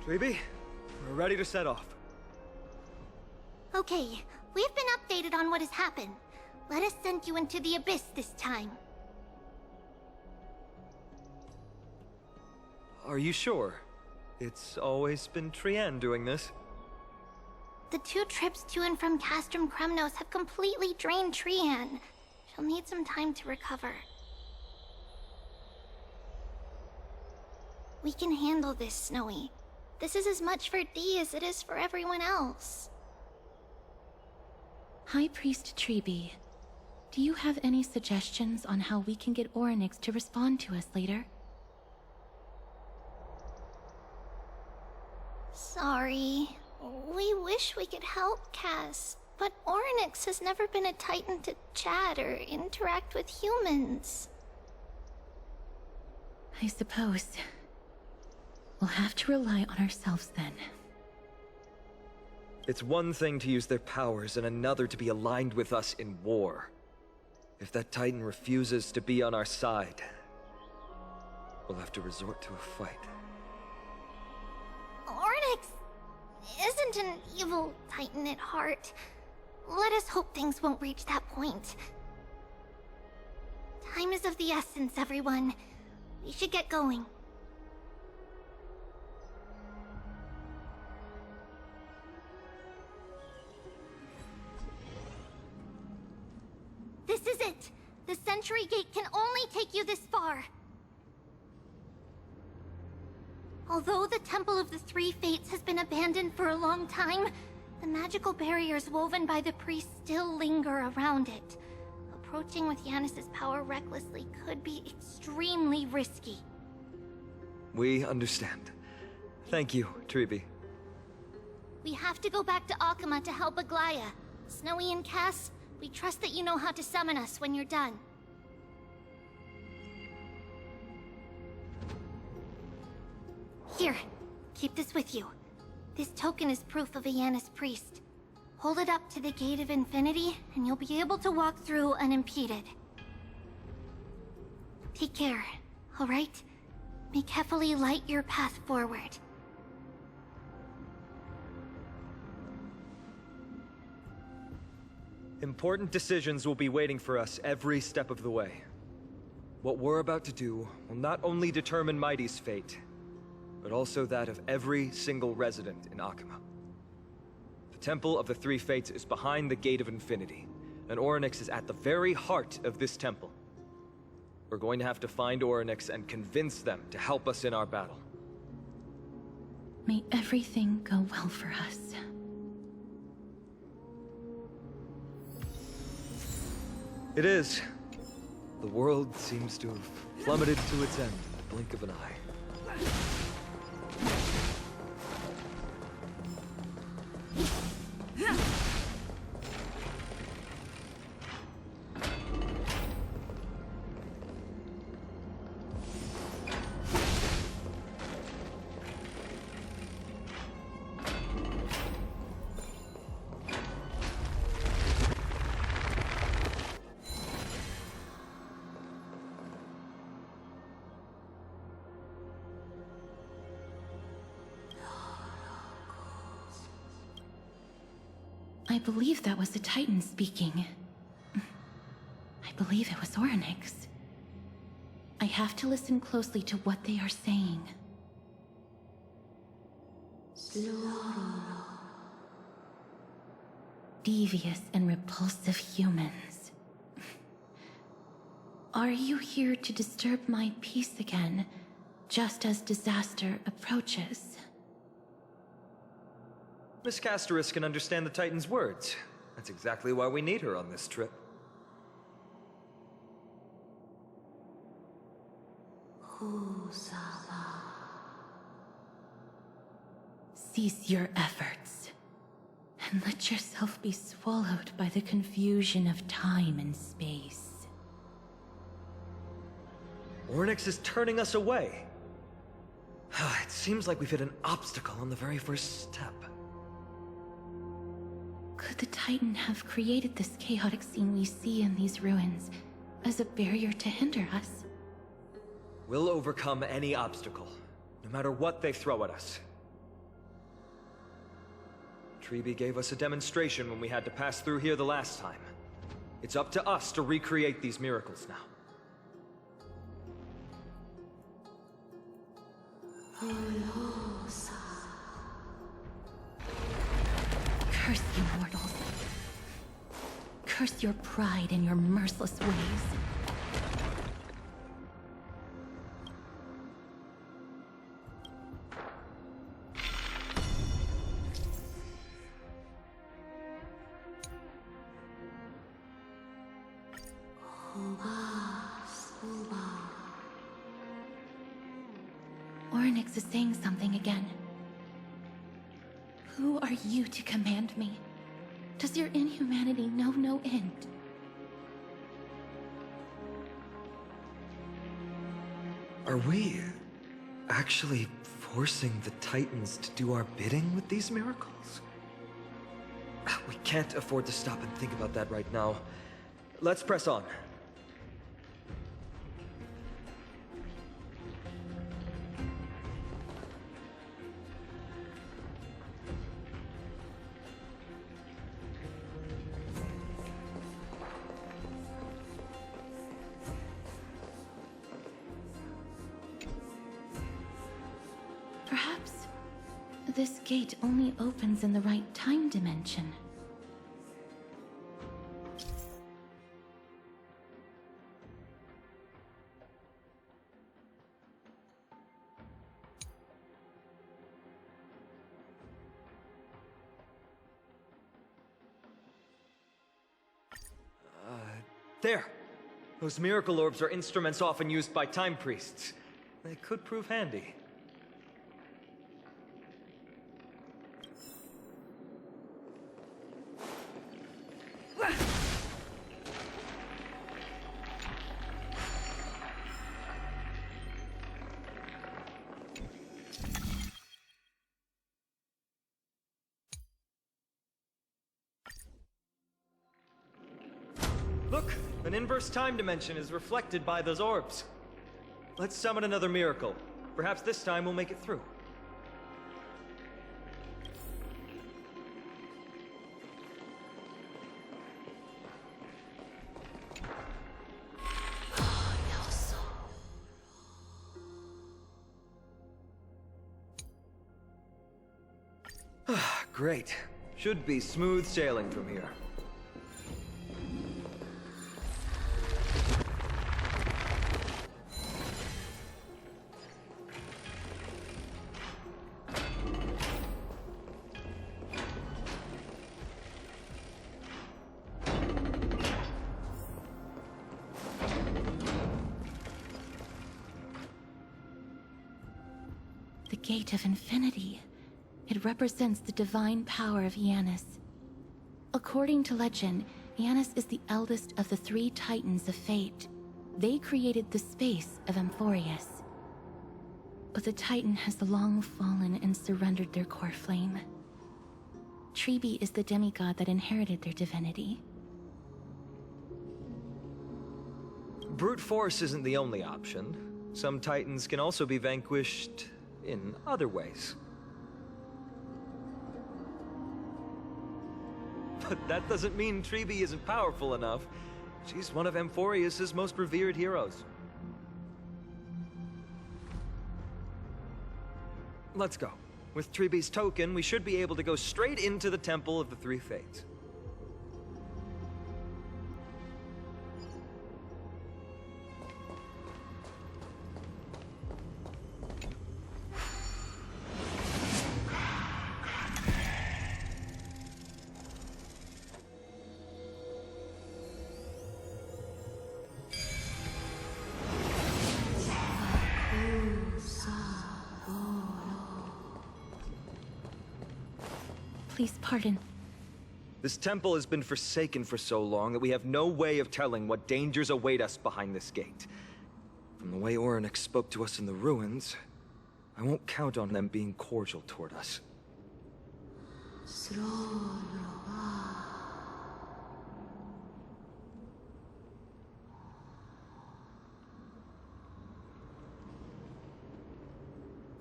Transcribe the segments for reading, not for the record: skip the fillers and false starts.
Tweeby, we're ready to set off. Okay, we've been updated on what has happened. Let us send you into the abyss this time. Are you sure? It's always been Trienne doing this. The 2 trips to and from Castrum Kremnos have completely drained Trienne. She'll need some time to recover. We can handle this, Snowy. This is as much for Dee as it is for everyone else. High Priest Treeby, do you have any suggestions on how we can get Orynyx to respond to us later? Sorry. We wish we could help, Cass, but Orynyx has never been a Titan to chat or interact with humans. I suppose. We'll have to rely on ourselves then. It's one thing to use their powers and another to be aligned with us in war. If that Titan refuses to be on our side, we'll have to resort to a fight. Orynyx isn't an evil Titan at heart. Let us hope things won't reach that point. Time is of the essence, everyone. We should get going. This is it! The Sentry Gate can only take you this far! Although the Temple of the Three Fates has been abandoned for a long time, the magical barriers woven by the priests still linger around it. Approaching with Yanis's power recklessly could be extremely risky. We understand. Thank you, Treeby. We have to go back to Akama to help Aglaya. Snowy and Cass, we trust that you know how to summon us when you're done. Here, keep this with you. This token is proof of a Yanis priest. Hold it up to the Gate of Infinity, and you'll be able to walk through unimpeded. Take care, alright? May carefully light your path forward. Important decisions will be waiting for us every step of the way. What we're about to do will not only determine Mighty's fate, but also that of every single resident in Akama. The Temple of the Three Fates is behind the Gate of Infinity, and Orynyx is at the very heart of this temple. We're going to have to find Orynyx and convince them to help us in our battle. May everything go well for us. It is. The world seems to have plummeted to its end in the blink of an eye. I believe that was the Titan speaking. I believe it was Orynyx. I have to listen closely to what they are saying. Devious and repulsive humans. Are you here to disturb my peace again, just as disaster approaches? Miss Casteris can understand the Titan's words. That's exactly why we need her on this trip. Cease your efforts, and let yourself be swallowed by the confusion of time and space. Orynyx is turning us away. It seems like we've hit an obstacle on the very first step. Could the Titan have created this chaotic scene we see in these ruins as a barrier to hinder us? We'll overcome any obstacle, no matter what they throw at us. Treby gave us a demonstration when we had to pass through here the last time. It's up to us to recreate these miracles now. Curse you mortals. Curse your pride and your merciless ways. Orynyx is saying something again. Who are you to command me? Does your inhumanity know no end? Are we actually forcing the Titans to do our bidding with these miracles? We can't afford to stop and think about that right now. Let's press on. Perhaps this gate only opens in the right time dimension. There! Those miracle orbs are instruments often used by time priests. They could prove handy. Look! An inverse time dimension is reflected by those orbs. Let's summon another miracle. Perhaps this time we'll make it through. Great. Should be smooth sailing from here. The Gate of Infinity. It represents the divine power of Janus. According to legend, Janus is the eldest of the three Titans of Fate. They created the space of Amphorius. But the Titan has long fallen and surrendered their core flame. Treby is the demigod that inherited their divinity. Brute force isn't the only option. Some Titans can also be vanquished in other ways. But that doesn't mean Treby isn't powerful enough. She's one of Amphorius' most revered heroes. Let's go. With Treby's token, we should be able to go straight into the Temple of the Three Fates. Please pardon. This temple has been forsaken for so long that we have no way of telling what dangers await us behind this gate. From the way Orynyx spoke to us in the ruins, I won't count on them being cordial toward us.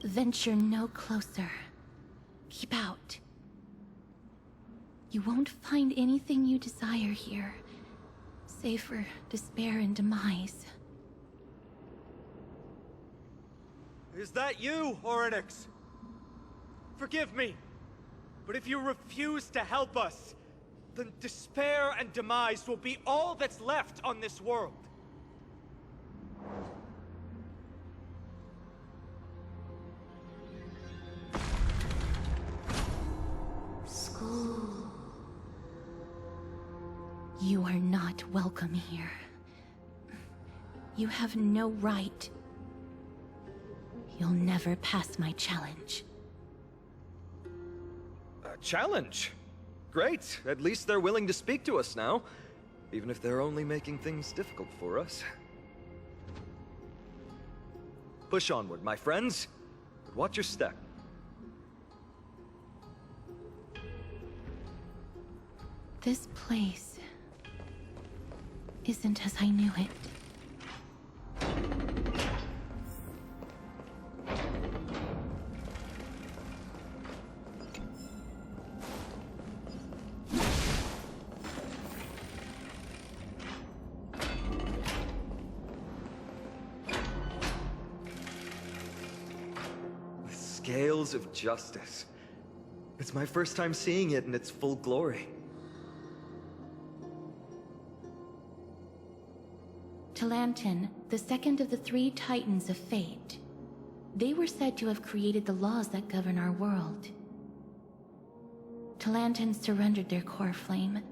Venture no closer. Keep out. You won't find anything you desire here, save for despair and demise. Is that you, Orynyx? Forgive me, but if you refuse to help us, then despair and demise will be all that's left on this world. School. You are not welcome here. You have no right. You'll never pass my challenge. A challenge? Great. At least they're willing to speak to us now. Even if they're only making things difficult for us. Push onward, my friends. But watch your step. This place isn't as I knew it. The scales of justice. It's my first time seeing it in its full glory. Talantin, the second of the three titans of fate. They were said to have created the laws that govern our world. Talantin surrendered their core flame,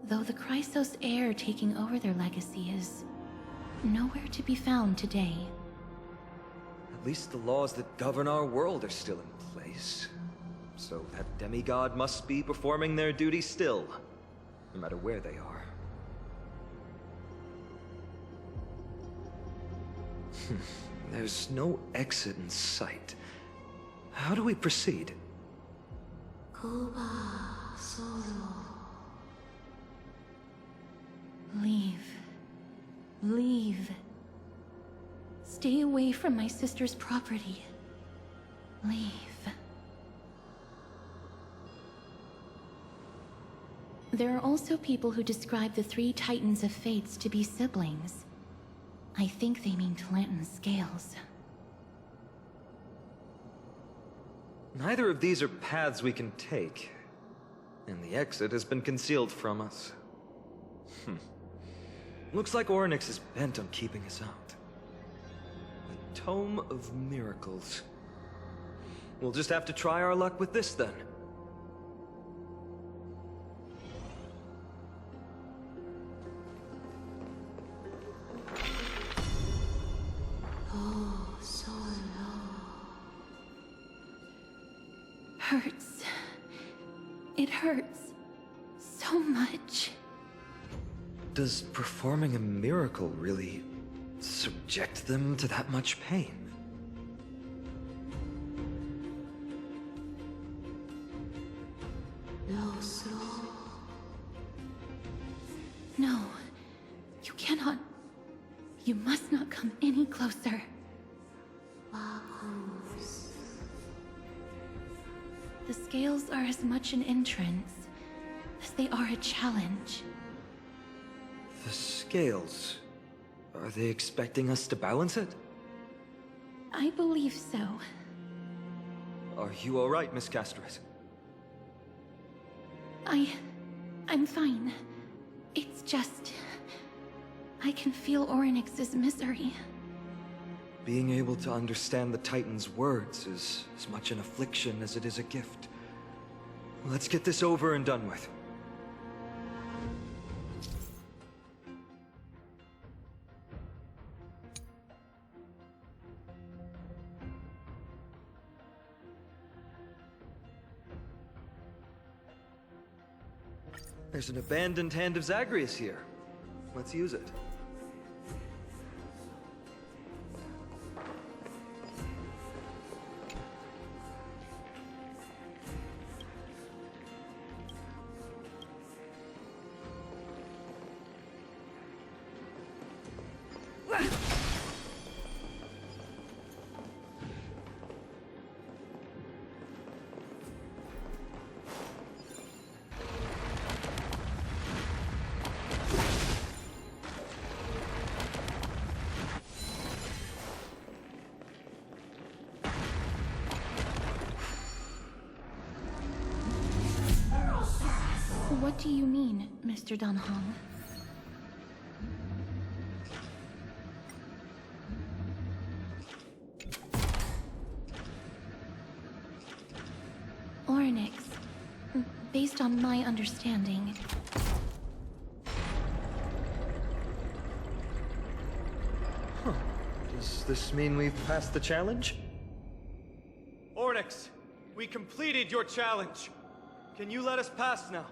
though the Chrysos heir taking over their legacy is nowhere to be found today. At least the laws that govern our world are still in place. So that demigod must be performing their duty still, no matter where they are. There's no exit in sight. How do we proceed? Leave. Leave. Stay away from my sister's property. Leave. There are also people who describe the three titans of fates to be siblings. I think they mean Talantin's scales. Neither of these are paths we can take, and the exit has been concealed from us. Looks like Orynyx is bent on keeping us out. The Tome of Miracles. We'll just have to try our luck with this then. Hurts. It hurts so much. Does performing a miracle really subject them to that much pain? No, you cannot. You must not come any closer. The scales are as much an entrance as they are a challenge. The scales... Are they expecting us to balance it? I believe so. Are you alright, Miss Castret? I'm fine. It's just... I can feel Orynyx's misery. Being able to understand the Titan's words is as much an affliction as it is a gift. Let's get this over and done with. There's an abandoned hand of Zagreus here. Let's use it. What do you mean, Mr. Danhong? Orynyx, based on my understanding, Does this mean we've passed the challenge? Ornyx, we completed your challenge. Can you let us pass now?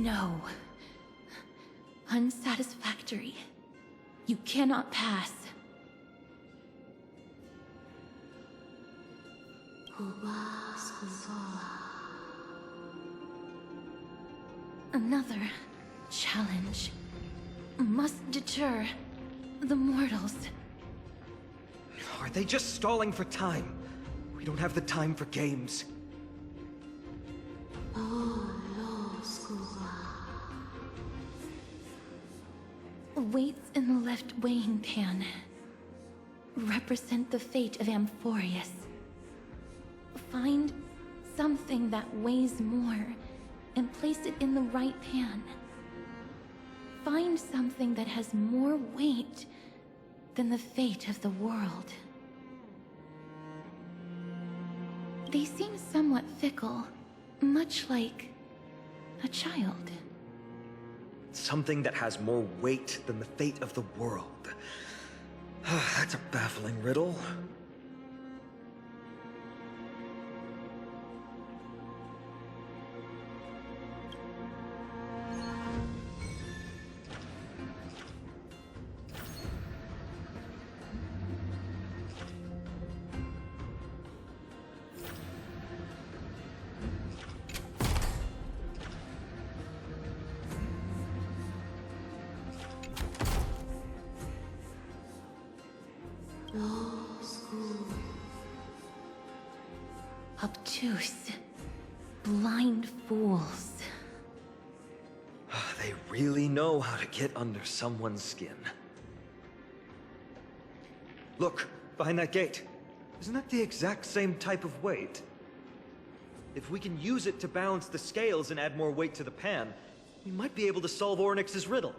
no. Unsatisfactory. You cannot pass. Another challenge must deter the mortals. Are they just stalling for time? We don't have the time for games. Weights in the left weighing pan represent the fate of Amphorius. Find something that weighs more and place it in the right pan. Find something that has more weight than the fate of the world. They seem somewhat fickle, much like a child. Something that has more weight than the fate of the world. That's a baffling riddle. Obtuse, blind fools. They really know how to get under someone's skin. Look, behind that gate. Isn't that the exact same type of weight? If we can use it to balance the scales and add more weight to the pan, we might be able to solve Ornyx's riddle.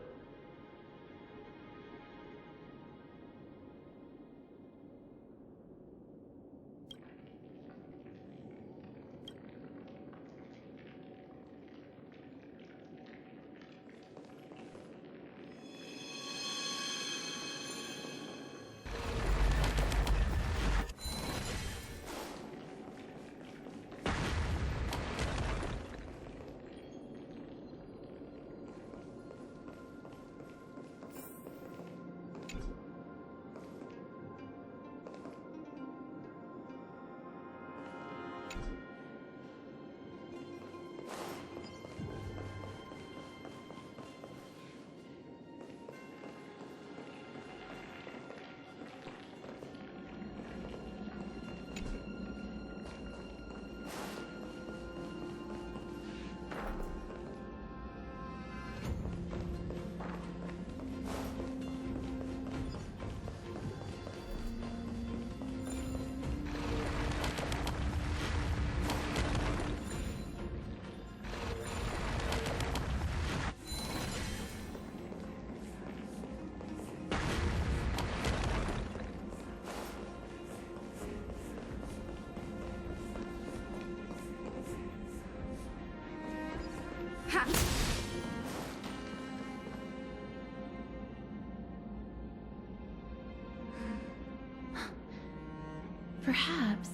Perhaps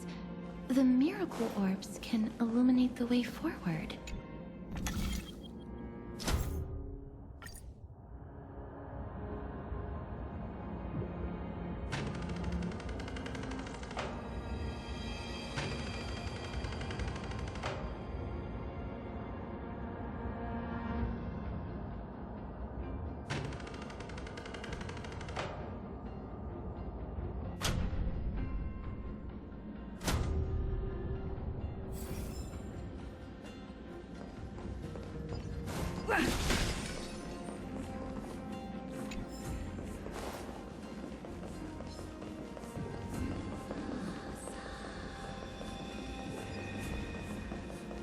the miracle orbs can illuminate the way forward.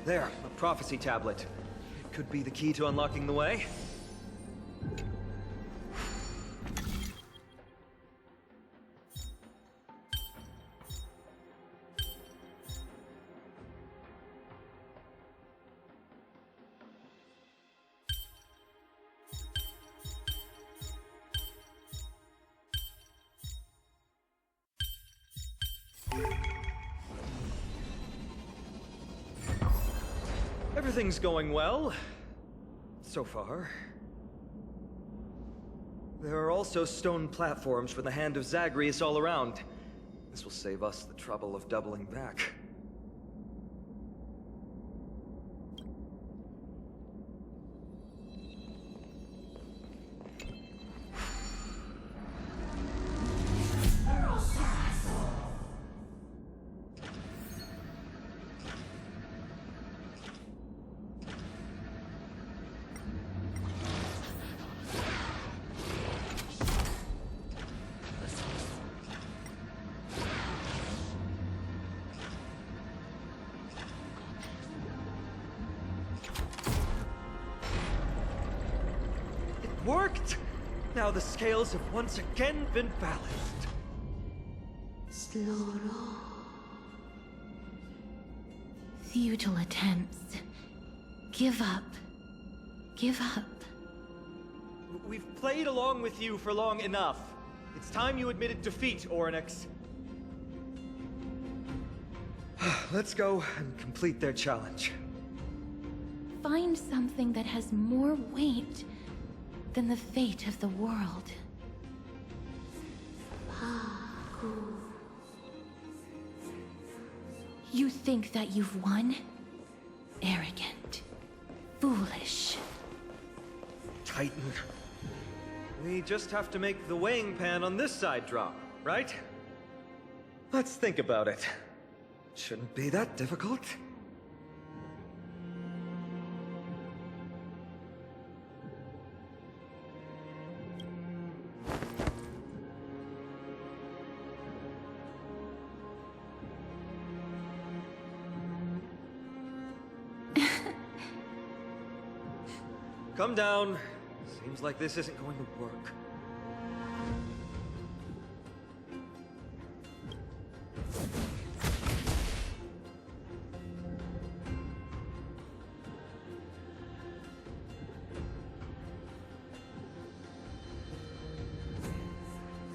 There, a prophecy tablet. It could be the key to unlocking the way. Everything's going well. So far. There are also stone platforms for the Hand of Zagreus all around. This will save us the trouble of doubling back. Worked! Now the scales have once again been balanced. Futile attempts. Give up. Give up. We've played along with you for long enough. It's time you admitted defeat, Orynyx. Let's go and complete their challenge. Find something that has more weight than the fate of the world. You think that you've won? Arrogant. Foolish. Titan. We just have to make the weighing pan on this side drop, right? Let's think about it. Shouldn't be that difficult. Come down. Seems like this isn't going to work.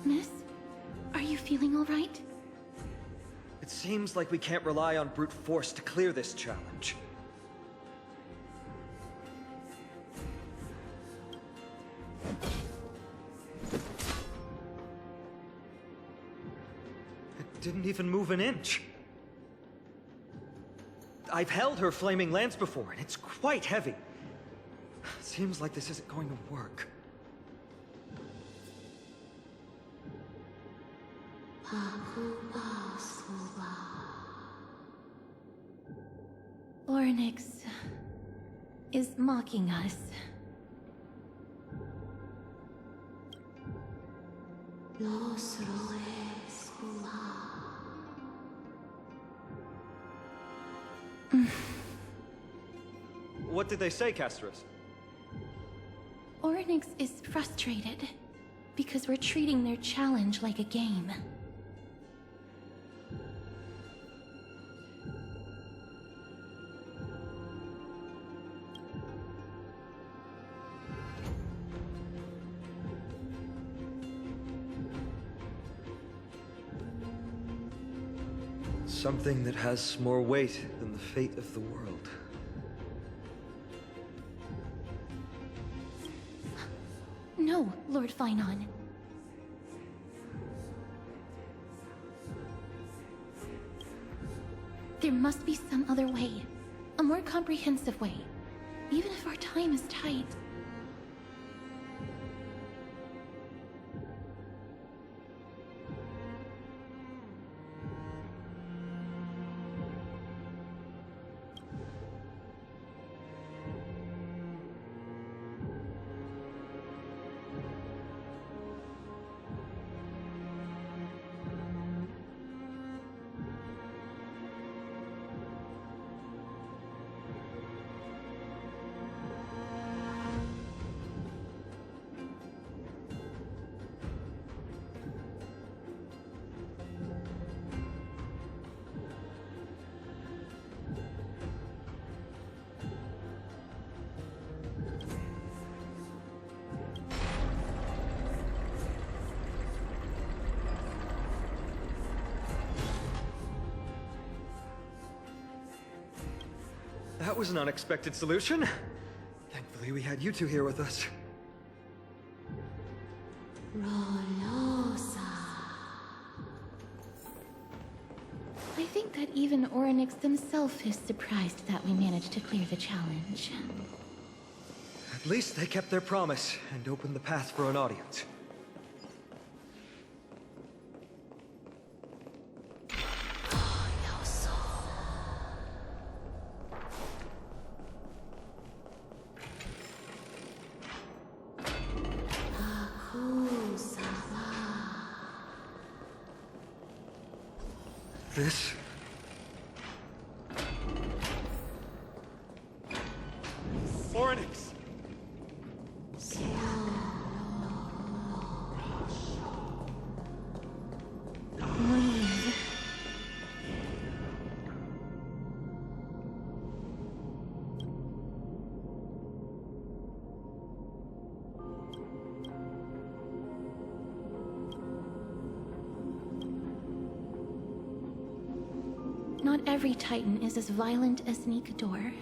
Miss, are you feeling all right? It seems like we can't rely on brute force to clear this challenge. Didn't even move an inch. I've held her flaming lance before, and it's quite heavy. Seems like this isn't going to work. Orynyx is mocking us. What did they say, Castros? Orynyx is frustrated because we're treating their challenge like a game. Something that has more weight than the fate of the world. No, Lord Finon. There must be some other way. A more comprehensive way. Even if our time is tight. was an unexpected solution. Thankfully, we had you two here with us. I think that even Orynyx himself is surprised that we managed to clear the challenge. At least they kept their promise and opened the path for an audience. This? Orynyx! Leave. Not every Titan is as violent as Nikador.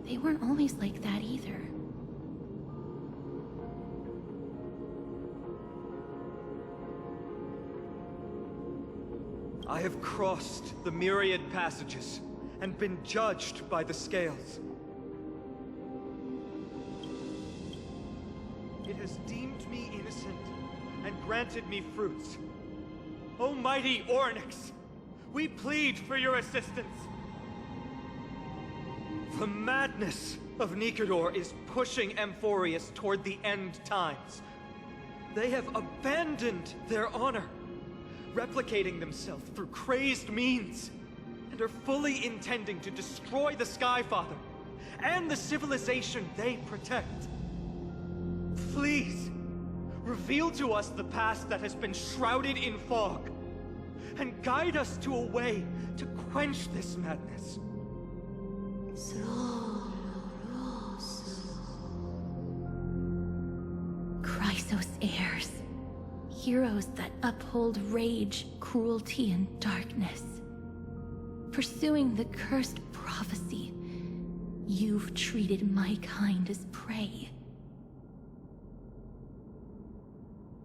They weren't always like that either. I have crossed the myriad passages and been judged by the scales. It has deemed me innocent and granted me fruits. O mighty Orynyx, we plead for your assistance. The madness of Nikador is pushing Amphorius toward the end times. They have abandoned their honor, replicating themselves through crazed means, and are fully intending to destroy the Skyfather and the civilization they protect. Please, reveal to us the past that has been shrouded in fog, and guide us to a way to quench this madness. Chrysos heirs. Heroes that uphold rage, cruelty, and darkness. Pursuing the cursed prophecy, you've treated my kind as prey.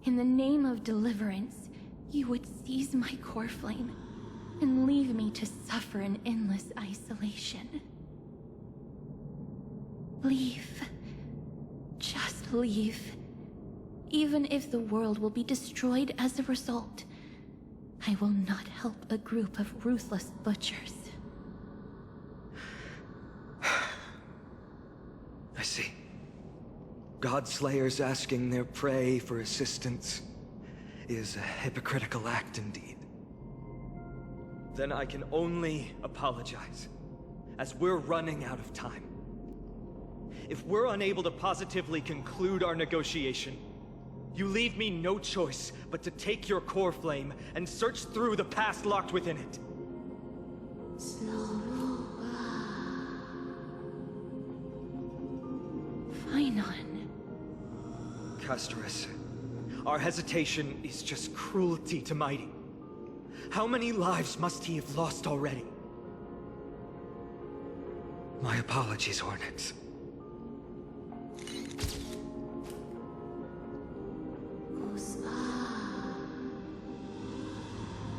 In the name of deliverance, you would seize my core flame and leave me to suffer in endless isolation. Leave. Just leave. Even if the world will be destroyed as a result, I will not help a group of ruthless butchers. I see. Godslayers asking their prey for assistance is a hypocritical act indeed. Then I can only apologize, as we're running out of time. If we're unable to positively conclude our negotiation, you leave me no choice but to take your core flame and search through the past locked within it. Phainon. Castorus, our hesitation is just cruelty to Mighty. How many lives must he have lost already? My apologies, Orynyx.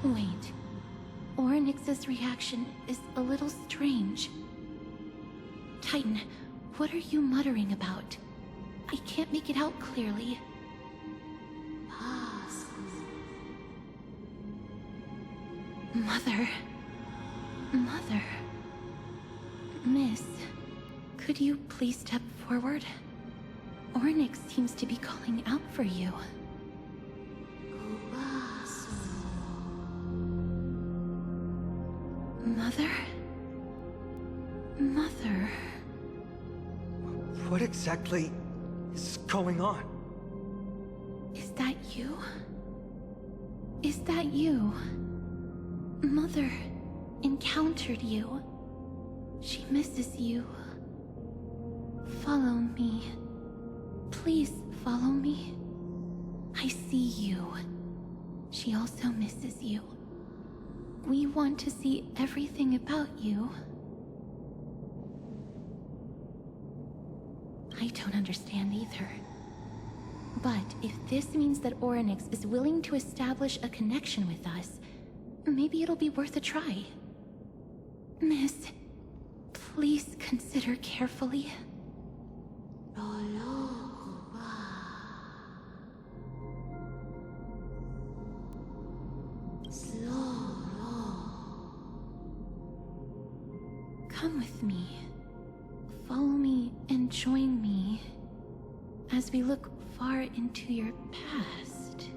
Wait. Orynyx's reaction is a little strange. Titan, what are you muttering about? I can't make it out clearly. Mother. Mother. Miss, could you please step forward? Orynyx seems to be calling out for you. Mother? Mother? What exactly is going on? Is that you? Is that you? Mother encountered you. She misses you. Follow me. Please follow me. I see you. She also misses you. We want to see everything about you. I don't understand either. But if this means that Orynyx is willing to establish a connection with us, maybe it'll be worth a try. Miss, please consider carefully. Come with me. Follow me and join me as we look far into your past.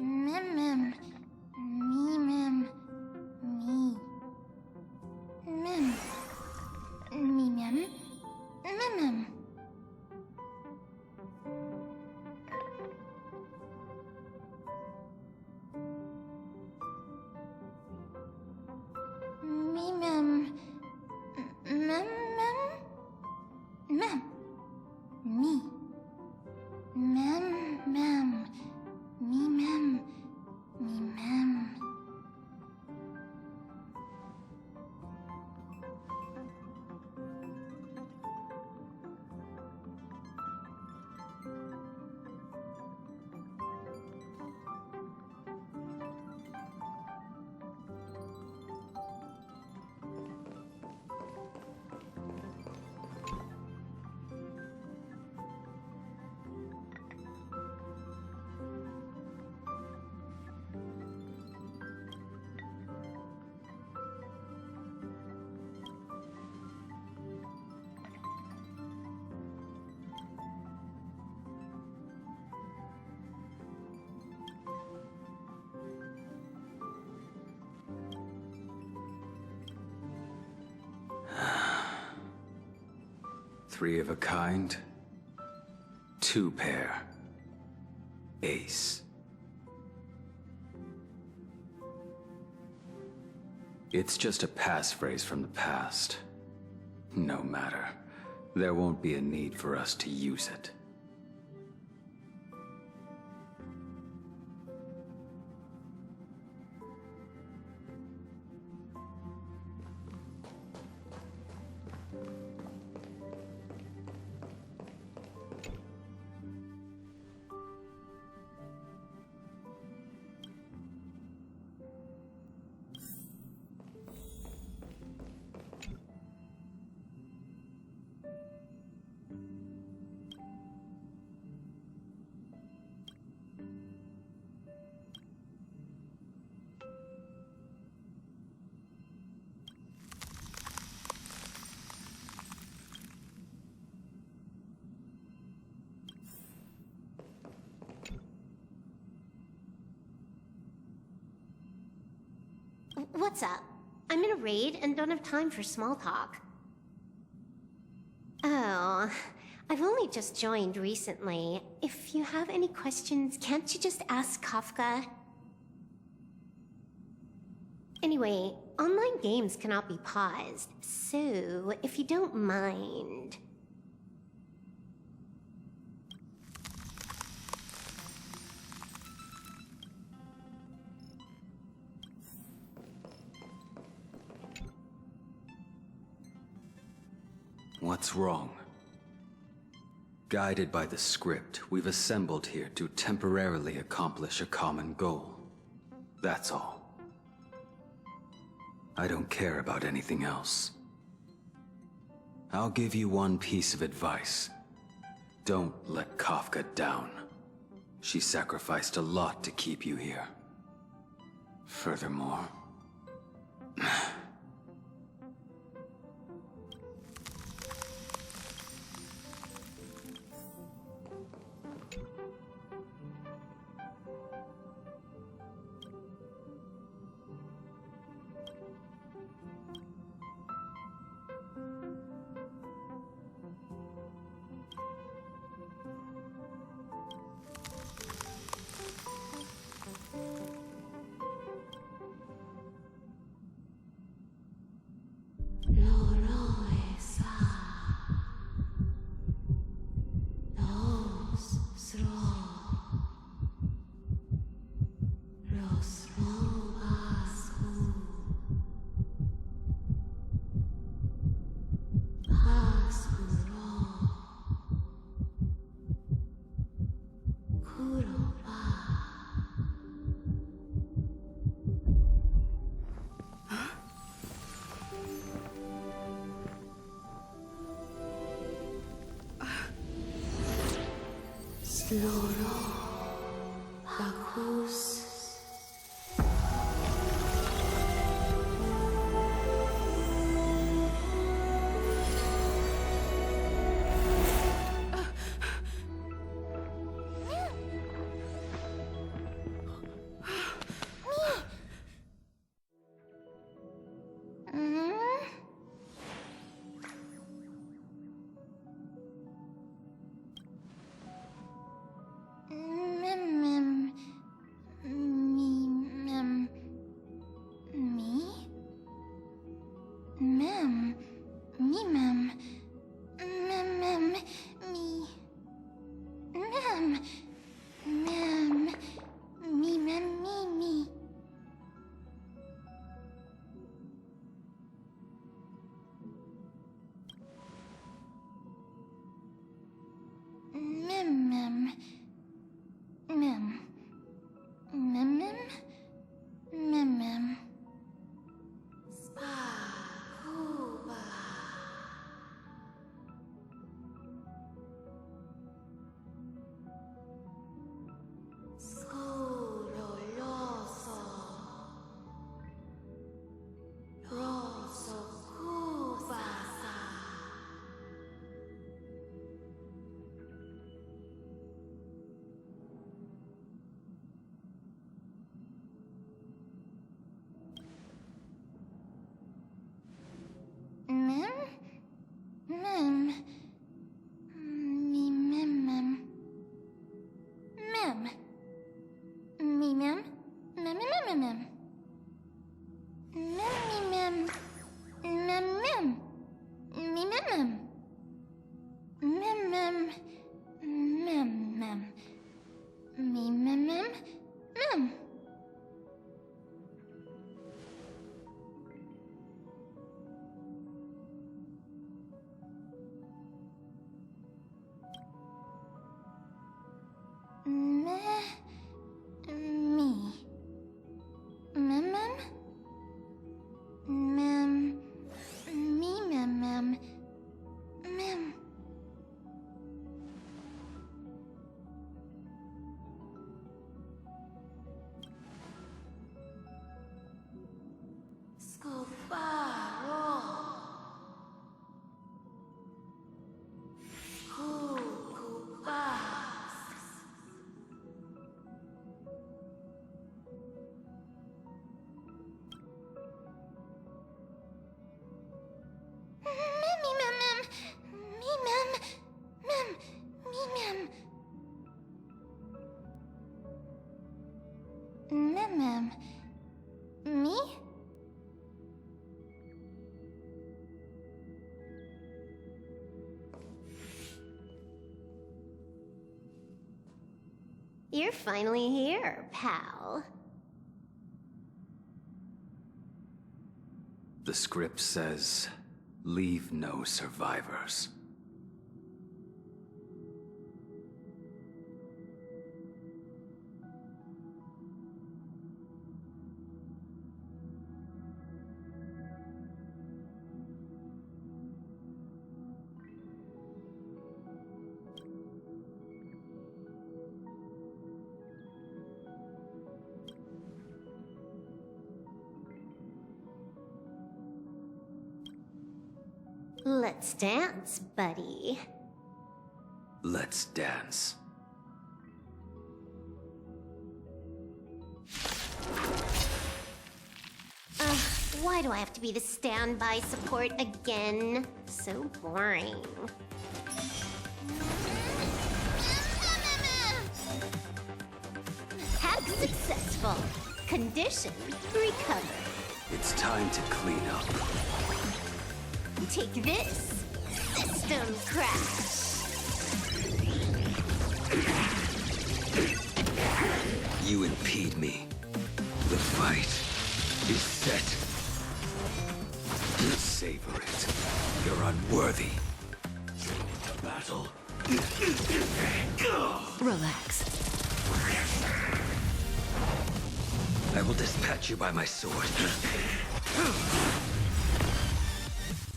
Mim. Me, mim. Me. Mim. Me, mim. Mim. Me, mim. Mim, mim. Mim. Me. Mim, mim. Me, mim. Me, mim. Three of a kind, two pair, ace. It's just a passphrase from the past. No matter. There won't be a need for us to use it. What's up? I'm in a raid and don't have time for small talk. Oh, I've only just joined recently. If you have any questions, can't you just ask Kafka? Anyway, online games cannot be paused, so if you don't mind... What's wrong? Guided by the script, we've assembled here to temporarily accomplish a common goal. That's all. I don't care about anything else. I'll give you one piece of advice. Don't let Kafka down. She sacrificed a lot to keep you here. Furthermore... Me? You're finally here, pal. The script says, leave no survivors. Let's dance, buddy. Let's dance. Ugh, why do I have to be the standby support again? So boring. Hack successful. Condition recovered. It's time to clean up. Take this, system crash. You impede me. The fight is set. Savor it. You're unworthy. Battle. Relax. I will dispatch you by my sword.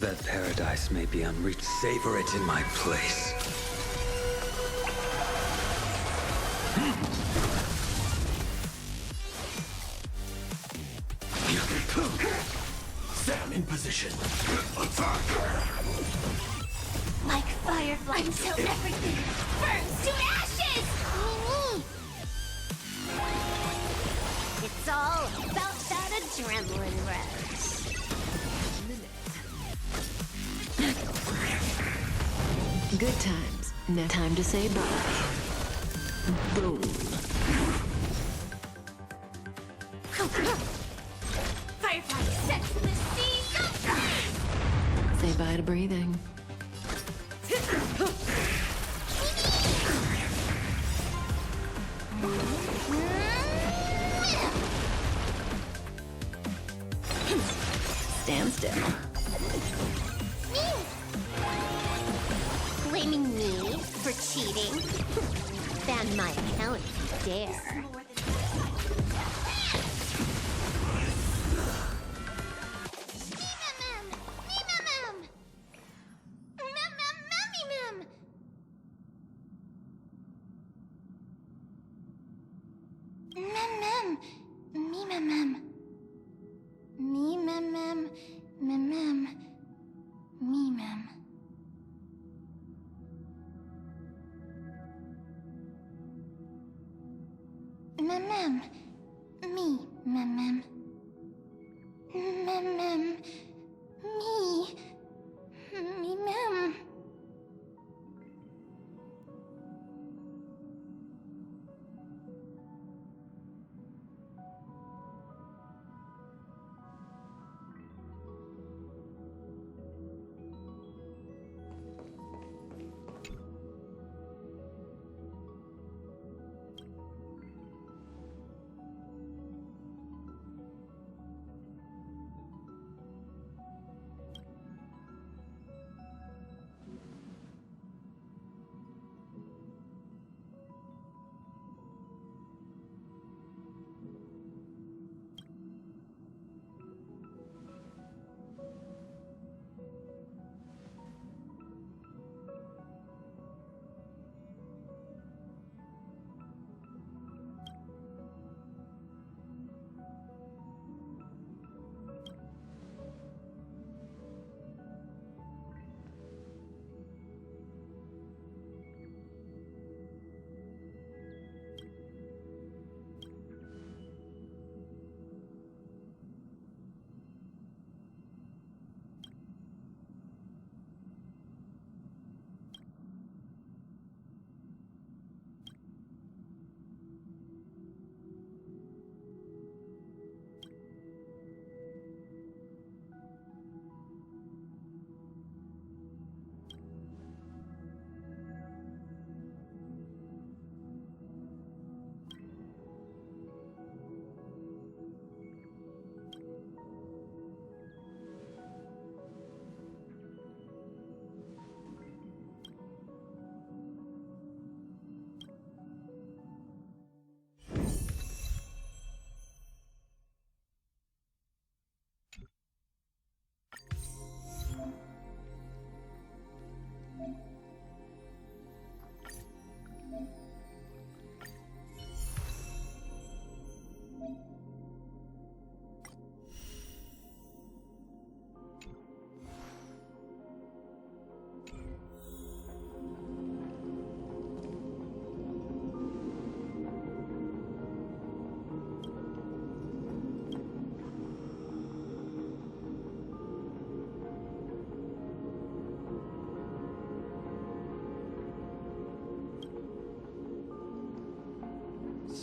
That paradise may be unreached. Savor it in my place. Sam in position. Attack! Like firefly until everything burns to ashes! It's all about that adrenaline rush. Good times. Now time to say bye. Boom. Firefly sets the seas aflame! Say bye to breathing. Stand still. Blaming me for cheating? Ban my account if you dare.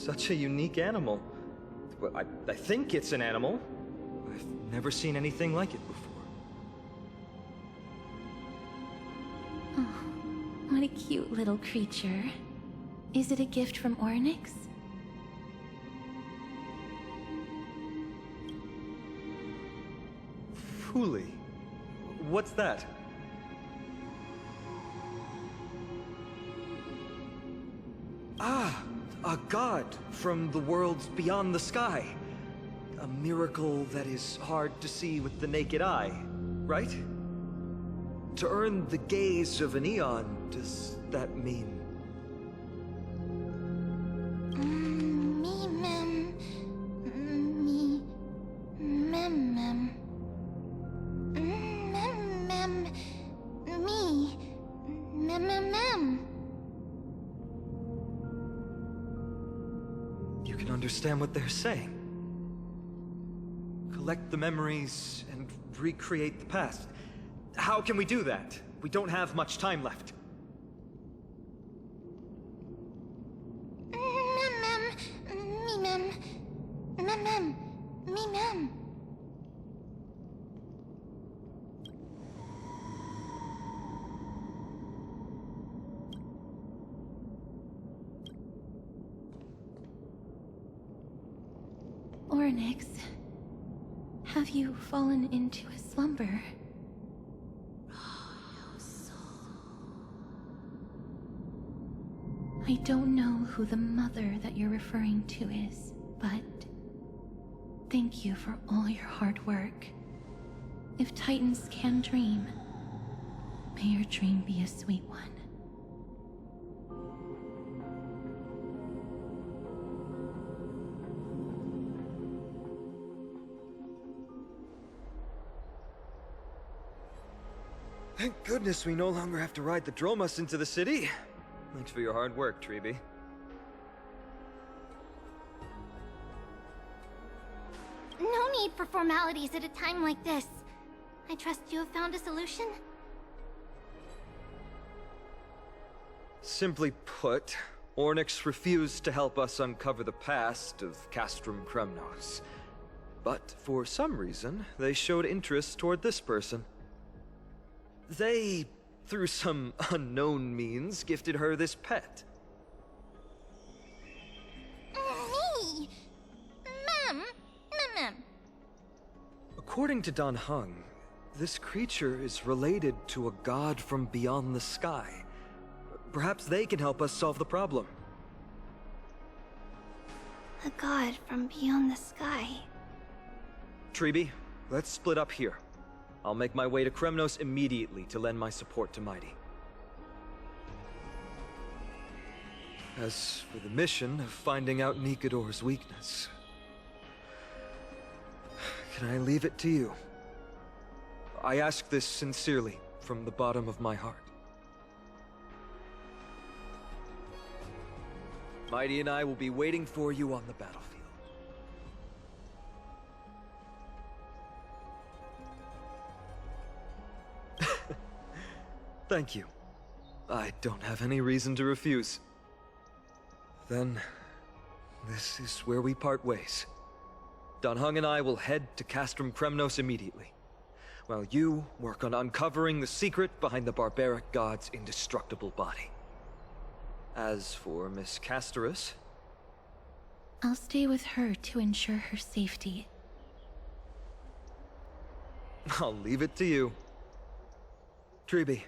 such a unique animal. Well, I think it's an animal. I've never seen anything like it before. Oh, what a cute little creature. Is it a gift from Ornyx? Fuli. What's that? Ah, a god from the worlds beyond the sky. A miracle that is hard to see with the naked eye, right? To earn the gaze of an eon, does that mean? Me mem. Me mem mem. Mem mem. Me mem mem mem. You can understand what they're saying. Collect the memories and recreate the past. How can we do that? We don't have much time left. Mem mem. Me mem. Mem mem. Me mem. Ornyx, have you fallen into a slumber? I don't know who the mother that you're referring to is, but thank you for all your hard work. If Titans can dream, may your dream be a sweet one. Thank goodness we no longer have to ride the Dromus into the city. Thanks for your hard work, Treeby. No need for formalities at a time like this. I trust you have found a solution? Simply put, Ornyx refused to help us uncover the past of Castrum Kremnos. But for some reason, they showed interest toward this person. They, through some unknown means, gifted her this pet. Me! Mem! Mem! According to Dan Heng, this creature is related to a god from beyond the sky. Perhaps they can help us solve the problem. A god from beyond the sky. Treeby, let's split up here. I'll make my way to Kremnos immediately to lend my support to Mighty. As for the mission of finding out Nikador's weakness, can I leave it to you? I ask this sincerely, from the bottom of my heart. Mighty and I will be waiting for you on the battlefield. Thank you. I don't have any reason to refuse. Then, this is where we part ways. Dan Heng and I will head to Castrum Kremnos immediately, while you work on uncovering the secret behind the barbaric god's indestructible body. As for Miss Castorus, I'll stay with her to ensure her safety. I'll leave it to you. Treeby,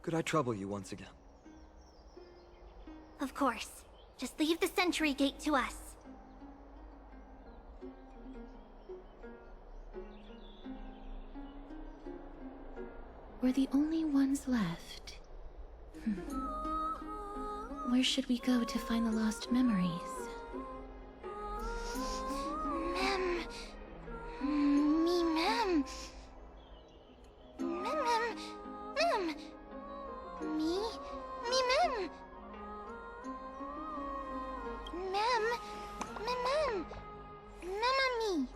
could I trouble you once again? Of course. Just leave the sentry gate to us. We're the only ones left. Where should we go to find the lost memories? Mem. Me mem. Mem mem. Mem. Me mem. Mem. Mem. Mama me.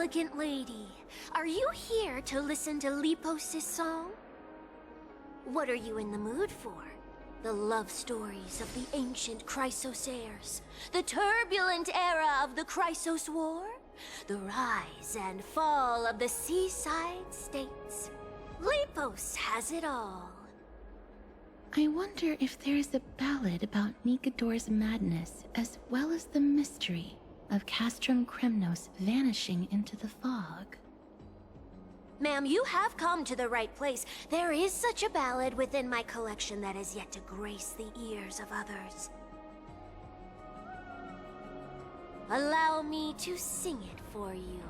elegant lady, are you here to listen to Lepos' song? What are you in the mood for? The love stories of the ancient Chrysos heirs, the turbulent era of the Chrysos War, the rise and fall of the seaside states. Lepos has it all. I wonder if there's a ballad about Nikodor's madness as well as the mystery of Castrum Kremnos vanishing into the fog. Ma'am, you have come to the right place. There is such a ballad within my collection that is yet to grace the ears of others. Allow me to sing it for you.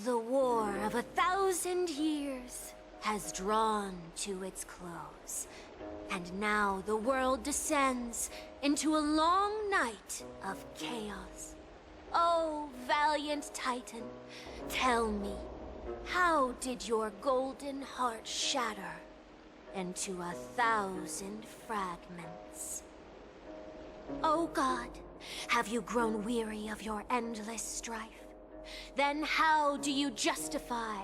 The war of 1,000 years has drawn to its close, and now the world descends into a long night of chaos. Oh, valiant Titan, tell me, how did your golden heart shatter into 1,000 fragments? Oh God, have you grown weary of your endless strife? Then how do you justify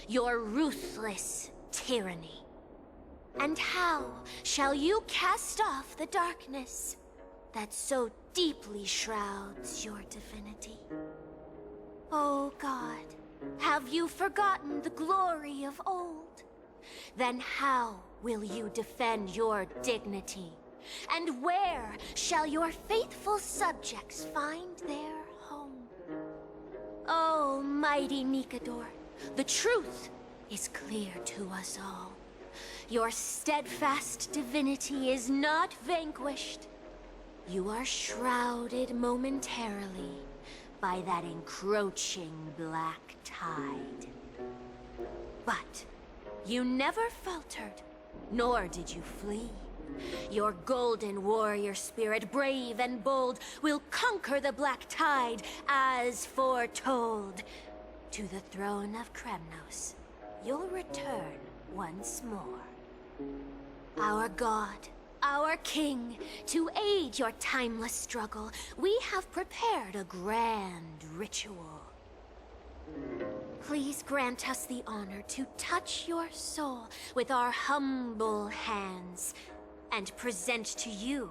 your ruthless tyranny? And how shall you cast off the darkness that so deeply shrouds your divinity? Oh God, have you forgotten the glory of old? Then how will you defend your dignity? And where shall your faithful subjects find their home? Oh, mighty Nikodor, the truth is clear to us all. Your steadfast divinity is not vanquished. You are shrouded momentarily by that encroaching black tide. But you never faltered, nor did you flee. Your golden warrior spirit, brave and bold, will conquer the black tide as foretold. To the throne of Kremnos, you'll return once more. Our god, our king, to aid your timeless struggle, we have prepared a grand ritual. Please grant us the honor to touch your soul with our humble hands and present to you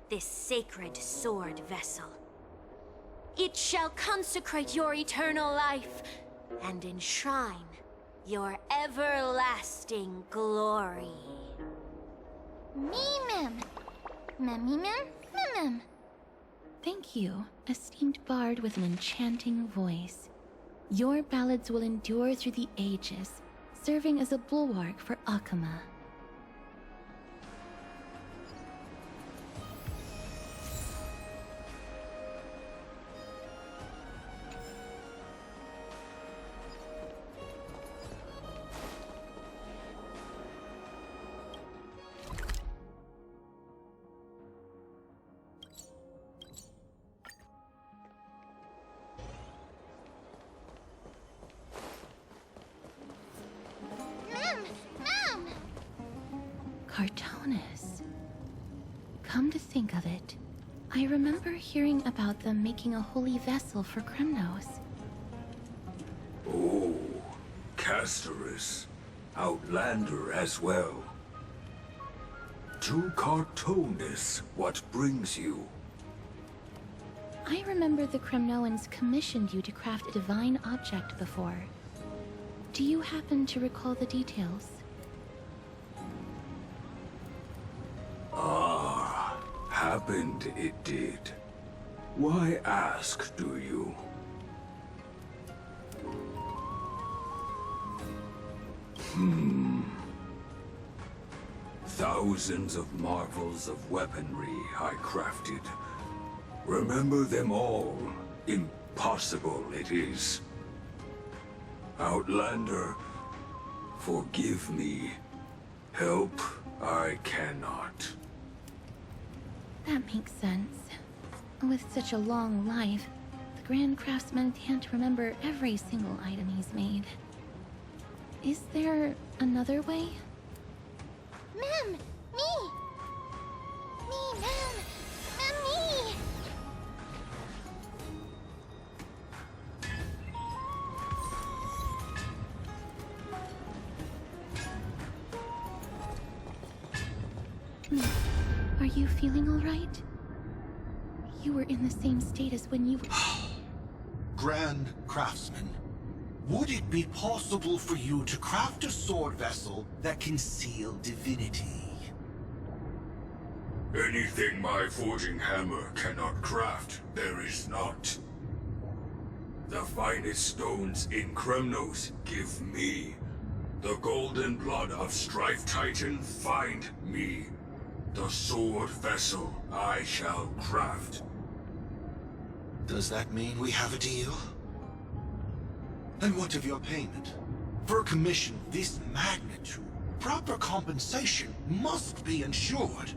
this sacred sword vessel. It shall consecrate your eternal life and enshrine your everlasting glory. Mimim. Memimim. Mimim. Thank you, esteemed bard with an enchanting voice. Your ballads will endure through the ages, serving as a bulwark for Akama. Cartonis. Come to think of it, I remember hearing about them making a holy vessel for Kremnos. Oh, Casterus. Outlander as well. To Cartonis, what brings you? I remember the Kremnoans commissioned you to craft a divine object before. Do you happen to recall the details? Happened it did. Why ask, do you? Thousands of marvels of weaponry I crafted. Remember them all. Impossible it is. Outlander, forgive me. Help I cannot. That makes sense. With such a long life, the Grand Craftsman can't remember every single item he's made. Is there another way? Mem! Me! Me, Mem! Mem, me! you feeling all right? You were in the same state as when you... Grand Craftsman, would it be possible for you to craft a sword vessel that can seal divinity? Anything my forging hammer cannot craft, there is not. The finest stones in Kremnos give me. The golden blood of Strife Titan find me. The sword vessel I shall craft. Does that mean we have a deal? And what of your payment? For a commission of this magnitude, proper compensation must be ensured.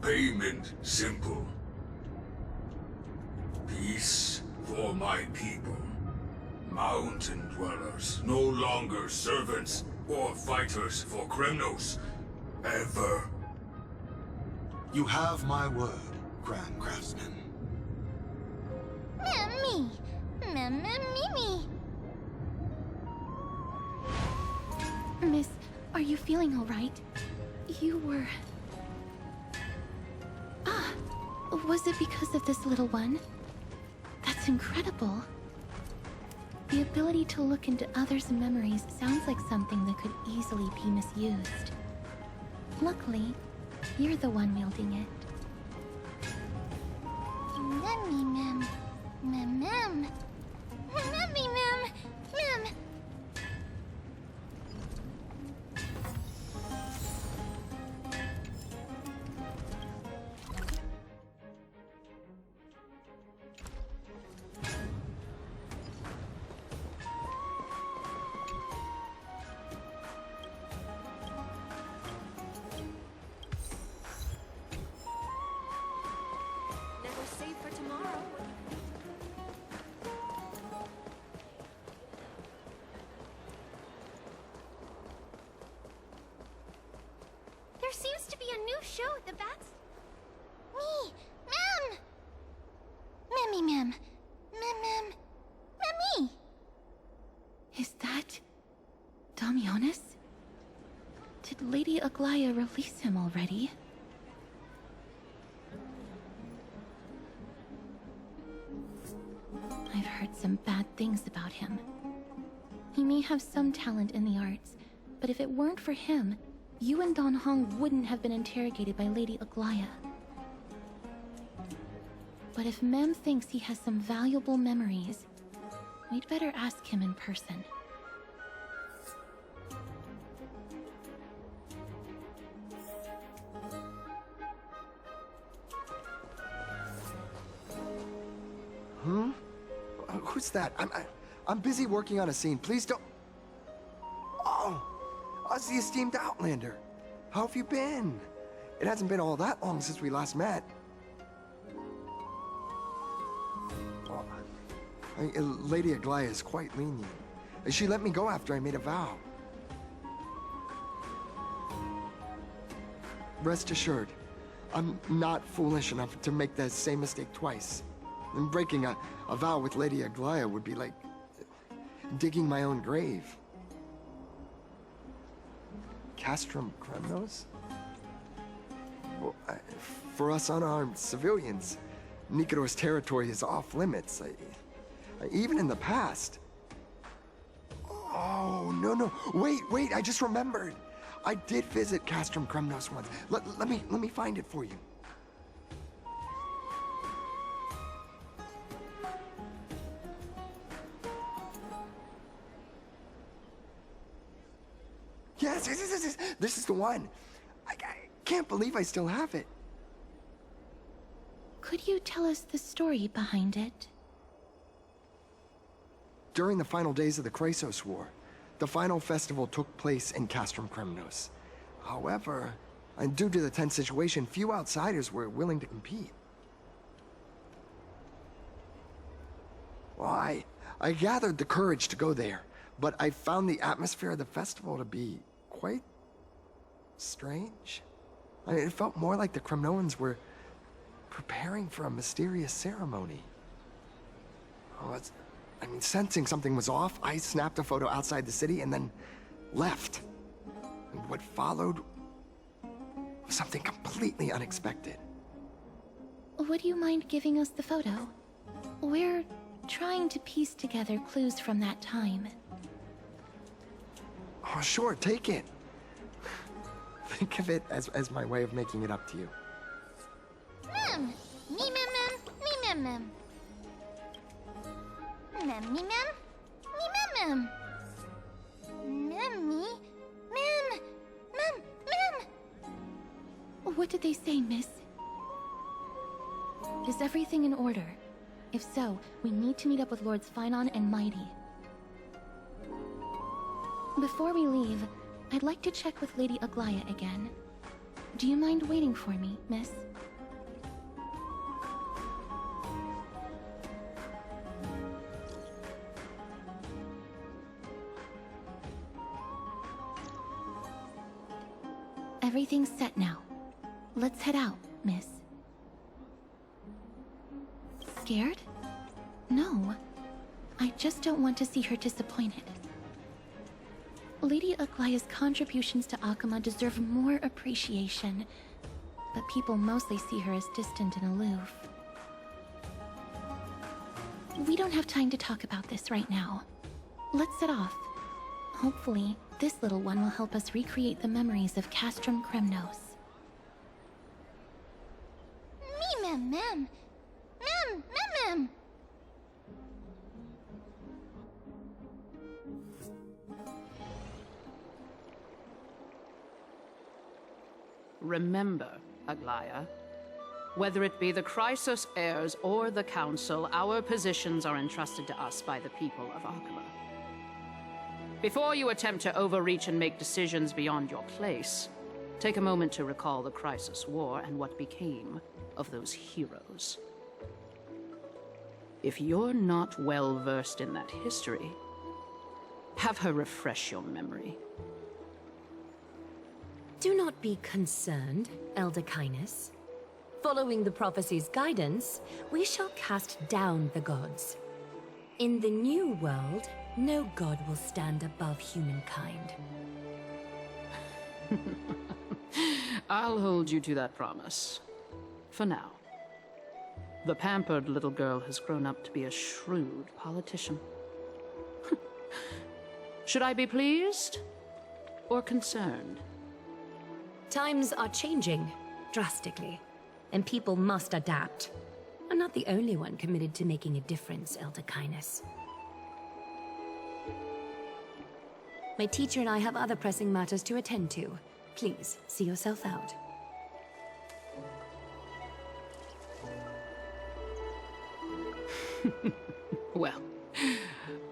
Payment simple. Peace for my people. Mountain dwellers, no longer servants or fighters for Kremnos. Ever. You have my word, Grand Craftsman. Me. Miss, are you feeling all right? You were... Ah, was it because of this little one? That's incredible. The ability to look into others' memories sounds like something that could easily be misused. Luckily, you're the one wielding it. Never save for tomorrow. There seems to be a new show at the Bats... Me! Mem! Mem. Memmy! Is that... Damionis? Did Lady Aglaya release him already? I've heard some bad things about him. He may have some talent in the arts, but if it weren't for him, you and Don Hong wouldn't have been interrogated by Lady Aglaya. But if Mem thinks he has some valuable memories, we'd better ask him in person. Who's that? I'm busy working on a scene. Please don't... Oh! Us, the esteemed Outlander. How have you been? It hasn't been all that long since we last met. Oh, Lady Aglaya is quite lenient. She let me go after I made a vow. Rest assured, I'm not foolish enough to make the same mistake twice. And breaking a vow with Lady Aglaya would be like digging my own grave. Castrum Kremnos? Well, for us unarmed civilians, Nikodor's territory is off limits. Even in the past. Oh, no. Wait, I just remembered. I did visit Castrum Kremnos once. Let me find it for you. Yes, this is the one. I can't believe I still have it. Could you tell us the story behind it? During the final days of the Krasos War, the final festival took place in Castrum Kremnos. However, due to the tense situation, few outsiders were willing to compete. Well, I gathered the courage to go there, but I found the atmosphere of the festival to be quite strange. It felt more like the Kremnoans were preparing for a mysterious ceremony. Sensing something was off, I snapped a photo outside the city and then left. And what followed Something completely unexpected. Would you mind giving us the photo? We're trying to piece together clues from that time. Oh, sure, take it. Think of it as my way of making it up to you. Mem! Me mem mem! Me mem mem! Mem me mem! Me mem mem! Mem me! Mem! Mem! Mem! What did they say, miss? Is everything in order? If so, we need to meet up with Lords Phynon and Mighty. Before we leave, I'd like to check with Lady Aglaya again. Do you mind waiting for me, miss? Everything's set now. Let's head out, miss. Scared? No. I just don't want to see her disappointed. Lady Aglaya's contributions to Akama deserve more appreciation, but people mostly see her as distant and aloof. We don't have time to talk about this right now. Let's set off. Hopefully, this little one will help us recreate the memories of Castrum Kremnos. Me mem mem! Mem! Mem mem! Remember, Aglaya, whether it be the Chrysos heirs or the Council, our positions are entrusted to us by the people of Akama. Before you attempt to overreach and make decisions beyond your place, take a moment to recall the Chrysos War and what became of those heroes. If you're not well versed in that history, have her refresh your memory. Do not be concerned, Elder Kynus. Following the prophecy's guidance, we shall cast down the gods. In the new world, no god will stand above humankind. I'll hold you to that promise. For now. The pampered little girl has grown up to be a shrewd politician. Should I be pleased or concerned? Times are changing, drastically, and people must adapt. I'm not the only one committed to making a difference, Elder Kynus. My teacher and I have other pressing matters to attend to. Please, see yourself out. Well,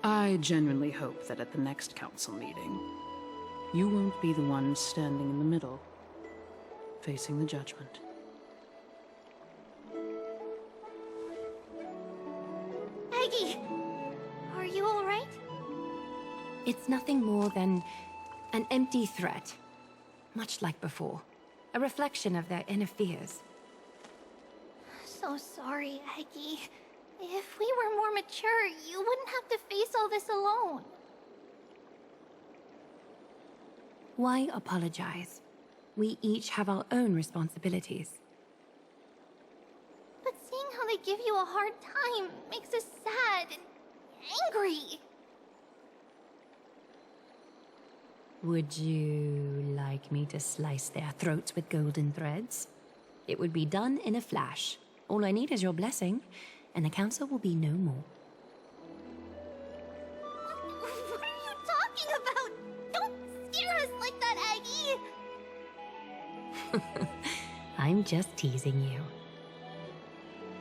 I genuinely hope that at the next council meeting, you won't be the one standing in the middle, facing the judgment. Aggie! Are you alright? It's nothing more than an empty threat. Much like before. A reflection of their inner fears. So sorry, Aggie. If we were more mature, you wouldn't have to face all this alone. Why apologize? We each have our own responsibilities. But seeing how they give you a hard time makes us sad and angry. Would you like me to slice their throats with golden threads? It would be done in a flash. All I need is your blessing, and the council will be no more. What are you talking about? Don't scare us like that, Aggie! I'm just teasing you.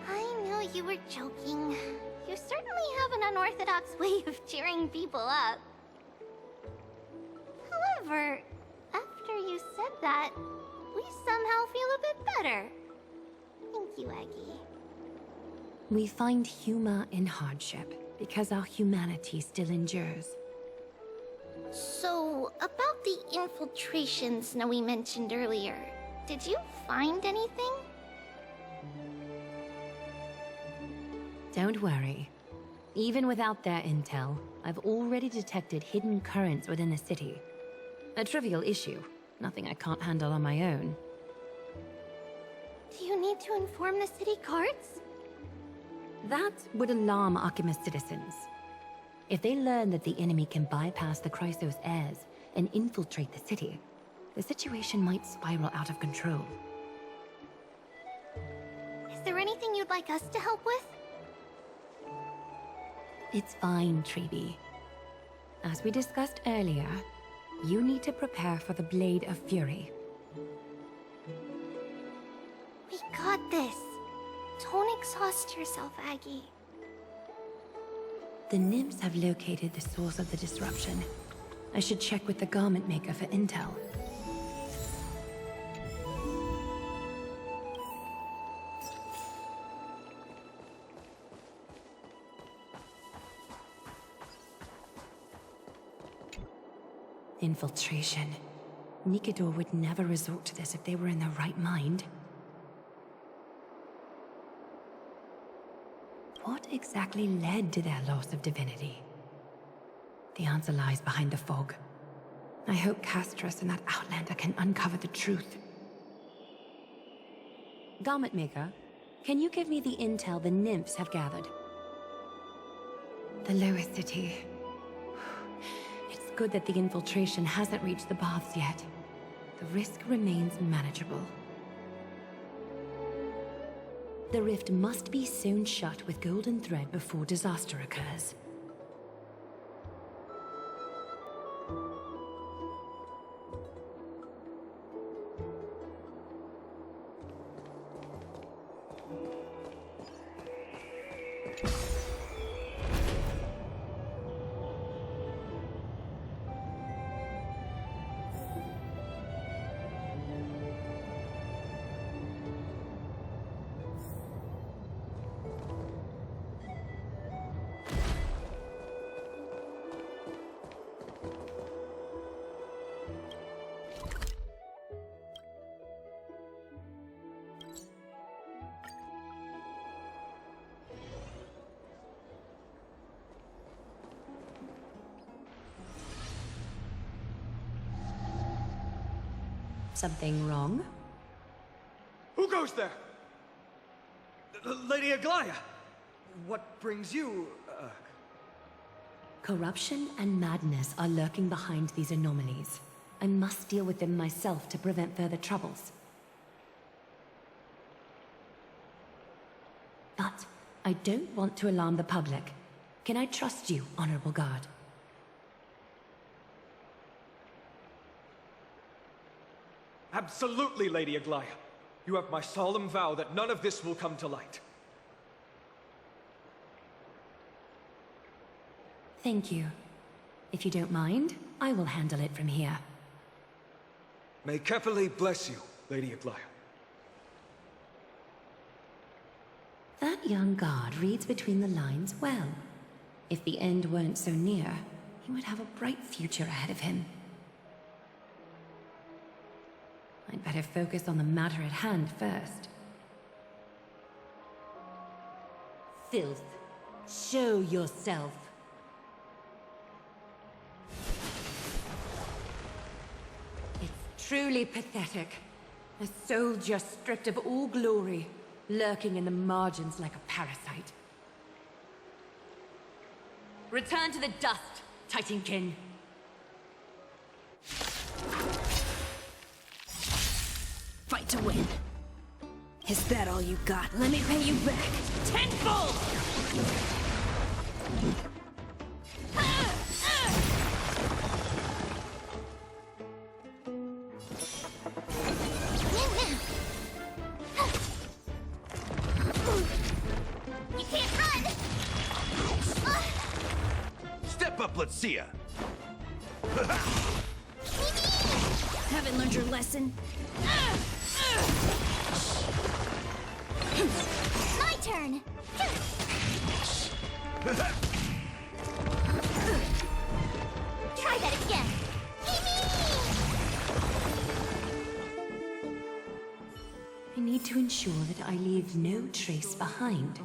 I knew you were joking. You certainly have an unorthodox way of cheering people up. However, after you said that, we somehow feel a bit better. Thank you, Aggie. We find humor in hardship because our humanity still endures. So, about the infiltration Snowy mentioned earlier, did you find anything? Don't worry. Even without their intel, I've already detected hidden currents within the city. A trivial issue, nothing I can't handle on my own. Do you need to inform the city guards? That would alarm Archimedes citizens. If they learn that the enemy can bypass the Chrysos heirs and infiltrate the city, the situation might spiral out of control. Is there anything you'd like us to help with? It's fine, Treeby. As we discussed earlier, you need to prepare for the Blade of Fury. We got this. Don't exhaust yourself, Aggie. The nymphs have located the source of the disruption. I should check with the garment maker for intel. Infiltration. Nikador would never resort to this if they were in their right mind. What exactly led to their loss of divinity? The answer lies behind the fog. I hope Castris and that Outlander can uncover the truth. Garment Maker, can you give me the intel the nymphs have gathered? The lower city. It's good that the infiltration hasn't reached the baths yet. The risk remains manageable. The rift must be sewn shut with golden thread before disaster occurs. Something wrong? Who goes there? Lady Aglaya! What brings you, Corruption and madness are lurking behind these anomalies. I must deal with them myself to prevent further troubles. But I don't want to alarm the public. Can I trust you, Honorable Guard? Absolutely, Lady Aglaya. You have my solemn vow that none of this will come to light. Thank you. If you don't mind, I will handle it from here. May Kepali bless you, Lady Aglaya. That young guard reads between the lines well. If the end weren't so near, he would have a bright future ahead of him. I'd better focus on the matter at hand first. Filth, show yourself. It's truly pathetic. A soldier stripped of all glory, lurking in the margins like a parasite. Return to the dust, Titankin. Fight to win. Is that all you got? Let me pay you back. Tenfold! You can't run! Step up, let's see ya. Haven't learned your lesson? My turn! Try that again! I need to ensure that I leave no trace behind,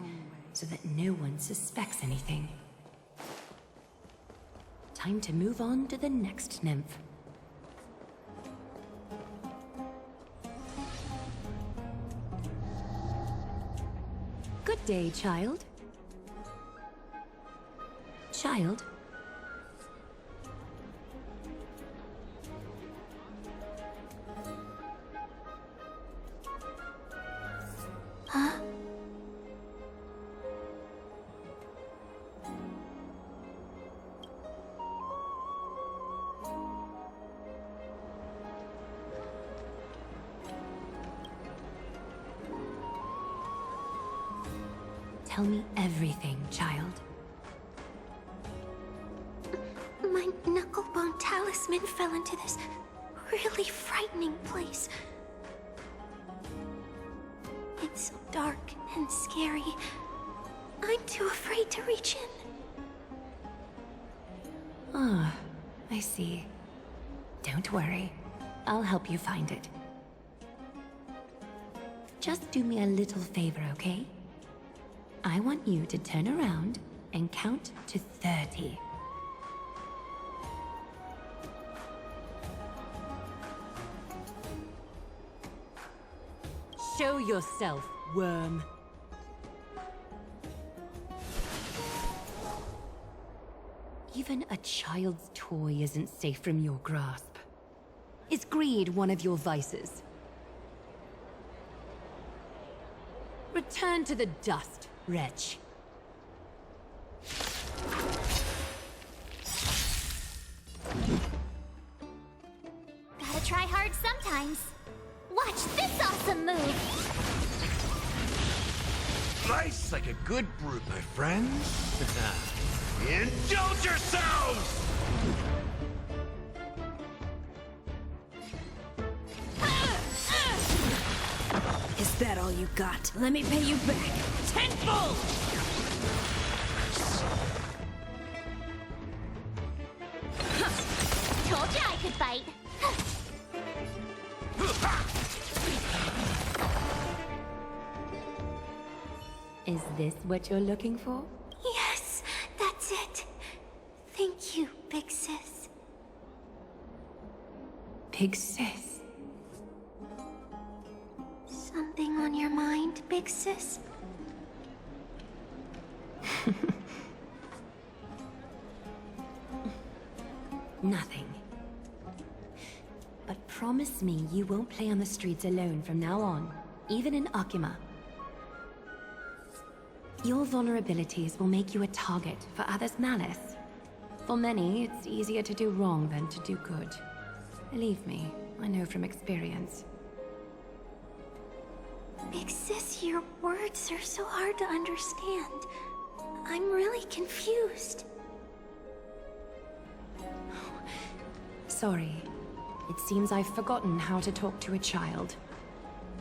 so that no one suspects anything. Time to move on to the next nymph. Good day, child. Child? Huh? Tell me everything, child. My knucklebone talisman fell into this really frightening place. It's so dark and scary. I'm too afraid to reach in. Ah, I see. Don't worry. I'll help you find it. Just do me a little favor, okay? I want you to turn around and count to 30. Show yourself, worm. Even a child's toy isn't safe from your grasp. Is greed one of your vices? Return to the dust, wretch. Gotta try hard sometimes. Watch this awesome move! Nice like a good brute, my friends. Indulge yourselves! Is that all you got? Let me pay you back. Tenfold! Told ya I could fight. Is this what you're looking for? Yes, that's it. Thank you, big sis. Big sis. Something on your mind, big sis? Nothing. But promise me you won't play on the streets alone from now on, even in Akima. Your vulnerabilities will make you a target for others' malice. For many, it's easier to do wrong than to do good. Believe me, I know from experience. Big sis, your words are so hard to understand. I'm really confused. Sorry. It seems I've forgotten how to talk to a child.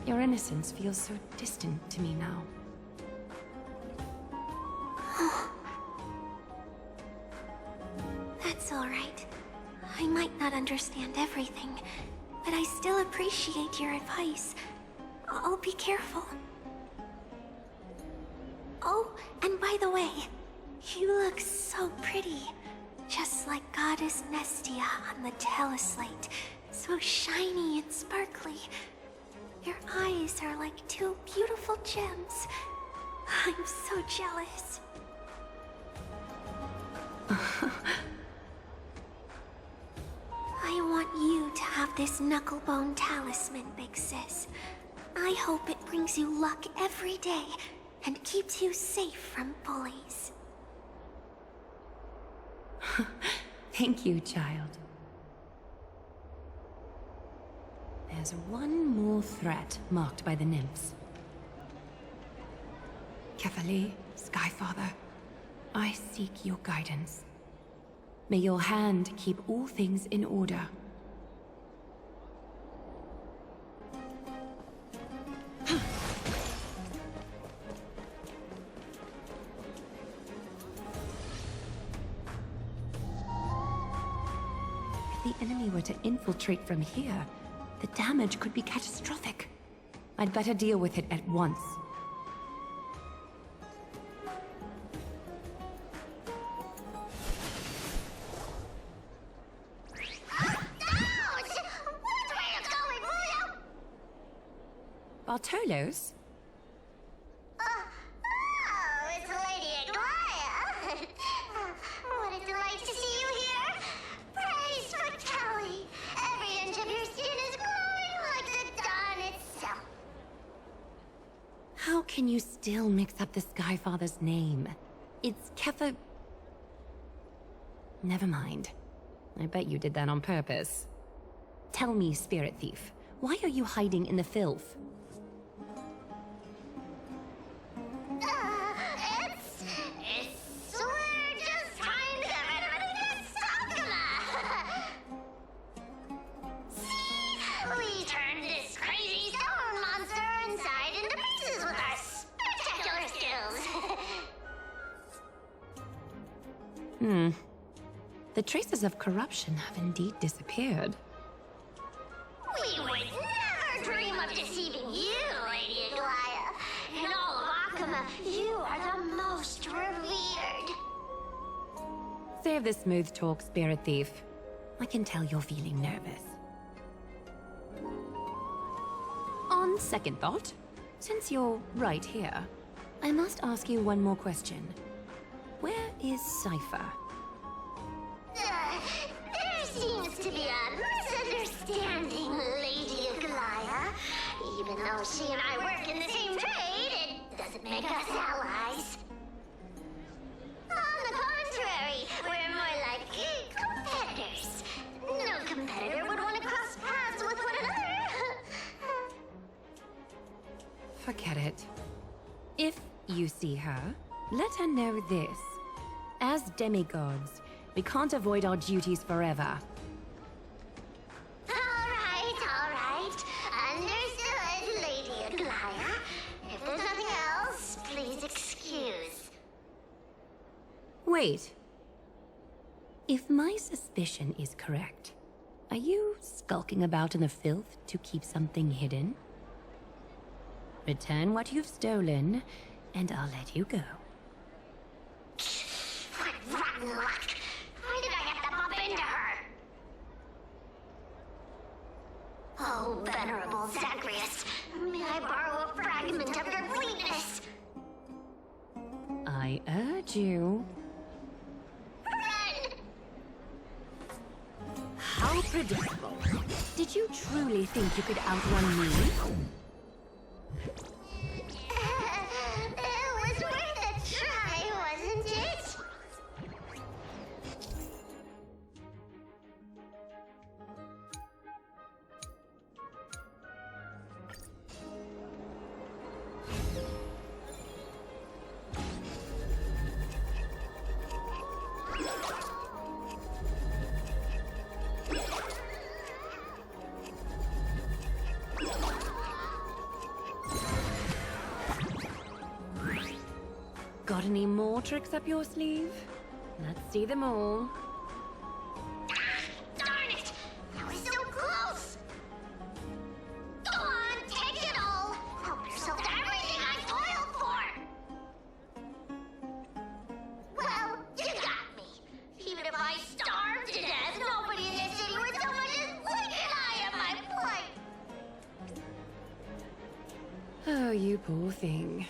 Your innocence feels so distant to me now. That's all right. I might not understand everything, but I still appreciate your advice. I'll be careful. Oh, and by the way, you look so pretty. Just like Goddess Nestia on the teleslate. So shiny and sparkly. Your eyes are like two beautiful gems. I'm so jealous. I want you to have this knucklebone talisman, big sis. I hope it brings you luck every day and keeps you safe from bullies. Thank you, child. There's one more threat marked by the nymphs. Kefali, Skyfather, I seek your guidance. May your hand keep all things in order. If the enemy were to infiltrate from here, the damage could be catastrophic. I'd better deal with it at once. Bartolos? How can you still mix up the Skyfather's name? It's Kefa... Never mind. I bet you did that on purpose. Tell me, Spirit Thief, why are you hiding in the filth? We're just trying to get rid of an See? We turned this crazy stone monster inside into pieces with our spectacular skills. The traces of corruption have indeed disappeared. We would never dream of deceiving you, Lady Aglaya. In all of Akama, you are the most revered. Save the smooth talk, Spirit Thief. I can tell you're feeling nervous. On second thought, since you're right here, I must ask you one more question. Where is Cypher? There seems to be a misunderstanding, Lady Aglaya. Even though she and I work in the same trade, it doesn't make us allies. On the contrary, we're more like competitors. No competitor would want to cross paths with one another. Forget it. If you see her, let her know this. As demigods, we can't avoid our duties forever. All right. Understood, Lady Aglaya. If there's nothing else, please excuse. Wait. If my suspicion is correct, are you skulking about in the filth to keep something hidden? Return what you've stolen, and I'll let you go. What rotten luck! Why did I have to bump into her? Oh, venerable Zagreus, may I borrow a fragment of your fleetness? I urge you. Run! How predictable. Did you truly think you could outrun me? It was worth a try, wasn't it? Got any more tricks up your sleeve? Let's see them all. Darn it! I was so close! Go on, take it all! Help yourself to everything I toiled for! Well, you got me. Even if I starved to death, nobody in this city would so much as blink an eye at my plight! Oh, you poor thing.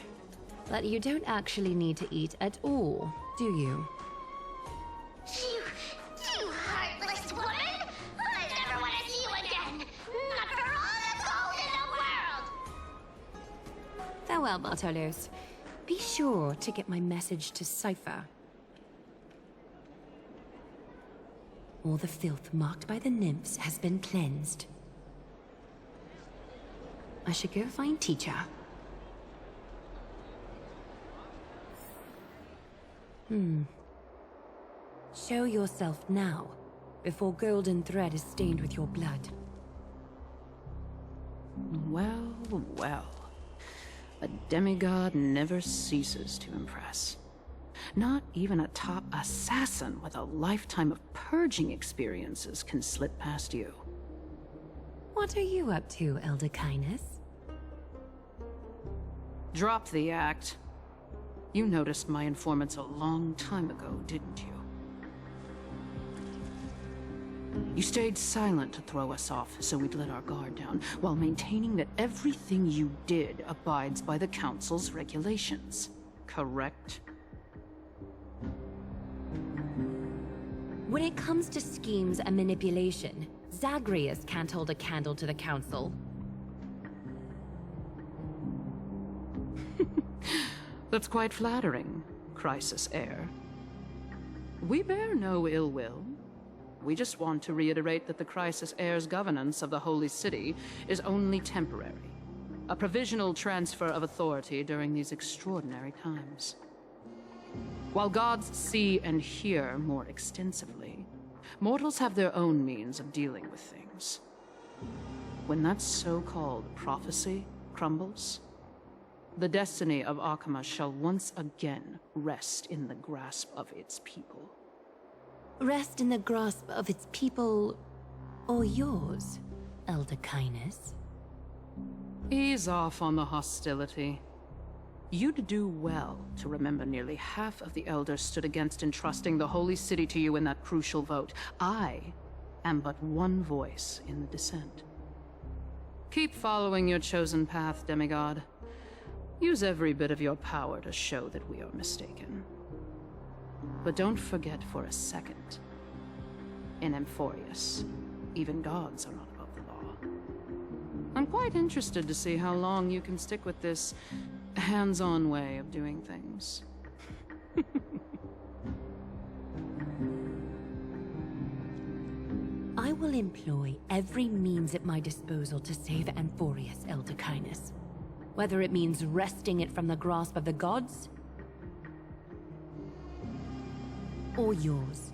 But you don't actually need to eat at all, do you? You heartless woman! I never want to see you again! Not for all the gold in the world! Farewell, Bartolos. Be sure to get my message to Cypher. All the filth marked by the nymphs has been cleansed. I should go find Teacher. Show yourself now, before golden thread is stained with your blood. Well, well. A demigod never ceases to impress. Not even a top assassin with a lifetime of purging experiences can slip past you. What are you up to, Elder Kindness? Drop the act. You noticed my informants a long time ago, didn't you? You stayed silent to throw us off so we'd let our guard down, while maintaining that everything you did abides by the Council's regulations. Correct? When it comes to schemes and manipulation, Zagreus can't hold a candle to the Council. That's quite flattering, Crisis Heir. We bear no ill will. We just want to reiterate that the Crisis Heir's governance of the Holy City is only temporary. A provisional transfer of authority during these extraordinary times. While gods see and hear more extensively, mortals have their own means of dealing with things. When that so-called prophecy crumbles, the destiny of Akama shall once again rest in the grasp of its people. Rest in the grasp of its people, or yours, Elder Kindness? Ease off on the hostility. You'd do well to remember nearly half of the elders stood against entrusting the Holy City to you in that crucial vote. I am but one voice in the dissent. Keep following your chosen path, demigod. Use every bit of your power to show that we are mistaken. But don't forget for a second, in Amphorius, even gods are not above the law. I'm quite interested to see how long you can stick with this hands-on way of doing things. I will employ every means at my disposal to save Amphorius, Elder Kindness. Whether it means wresting it from the grasp of the gods, or yours.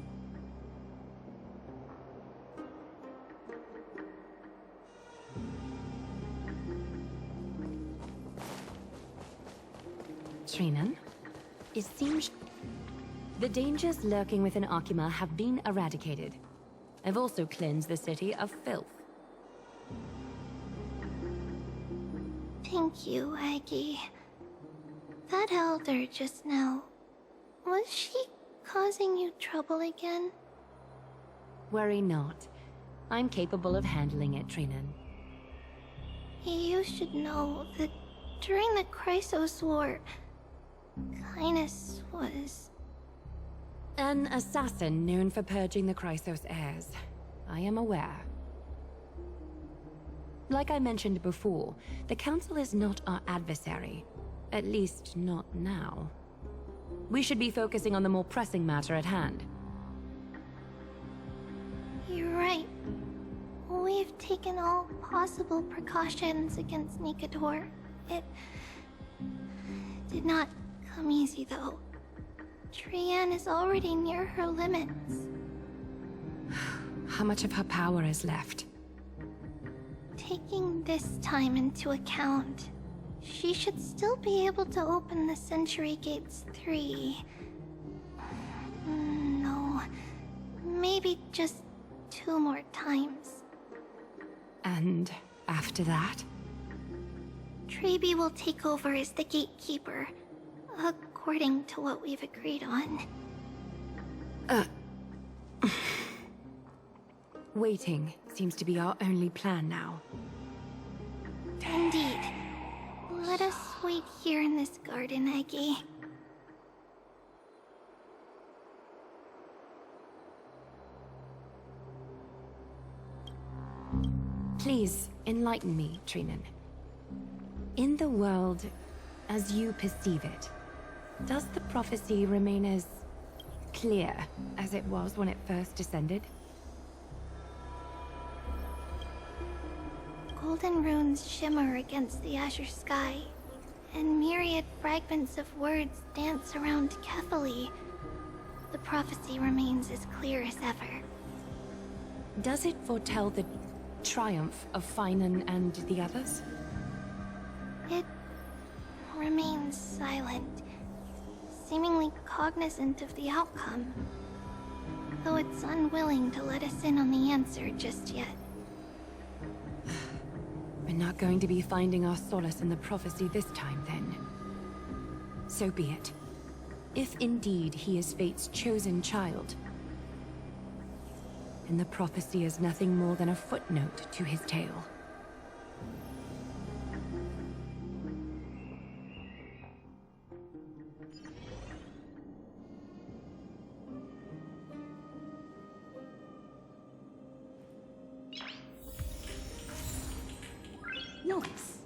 Trinan, it seems the dangers lurking within Akima have been eradicated. I've also cleansed the city of filth. Thank you, Aggie. That elder just now, was she causing you trouble again? Worry not. I'm capable of handling it, Trinan. You should know that during the Chrysos War, Kindness was... an assassin known for purging the Chrysos heirs. I am aware. Like I mentioned before, the Council is not our adversary. At least, not now. We should be focusing on the more pressing matter at hand. You're right. We've taken all possible precautions against Nikador. It did not come easy, though. Trian is already near her limits. How much of her power is left? Taking this time into account, she should still be able to open the Century Gates 3. No, maybe just 2 more times. And after that? Trebi will take over as the gatekeeper, according to what we've agreed on. Waiting seems to be our only plan now. Indeed. Let us wait here in this garden, Aggie. Please, enlighten me, Trinan. In the world, as you perceive it, does the prophecy remain as clear as it was when it first descended? Golden runes shimmer against the azure sky, and myriad fragments of words dance around carefully. The prophecy remains as clear as ever. Does it foretell the triumph of Finan and the others? It remains silent, seemingly cognizant of the outcome, though it's unwilling to let us in on the answer just yet. We're not going to be finding our solace in the prophecy this time, then. So be it. If indeed he is Fate's chosen child, then the prophecy is nothing more than a footnote to his tale. Nice.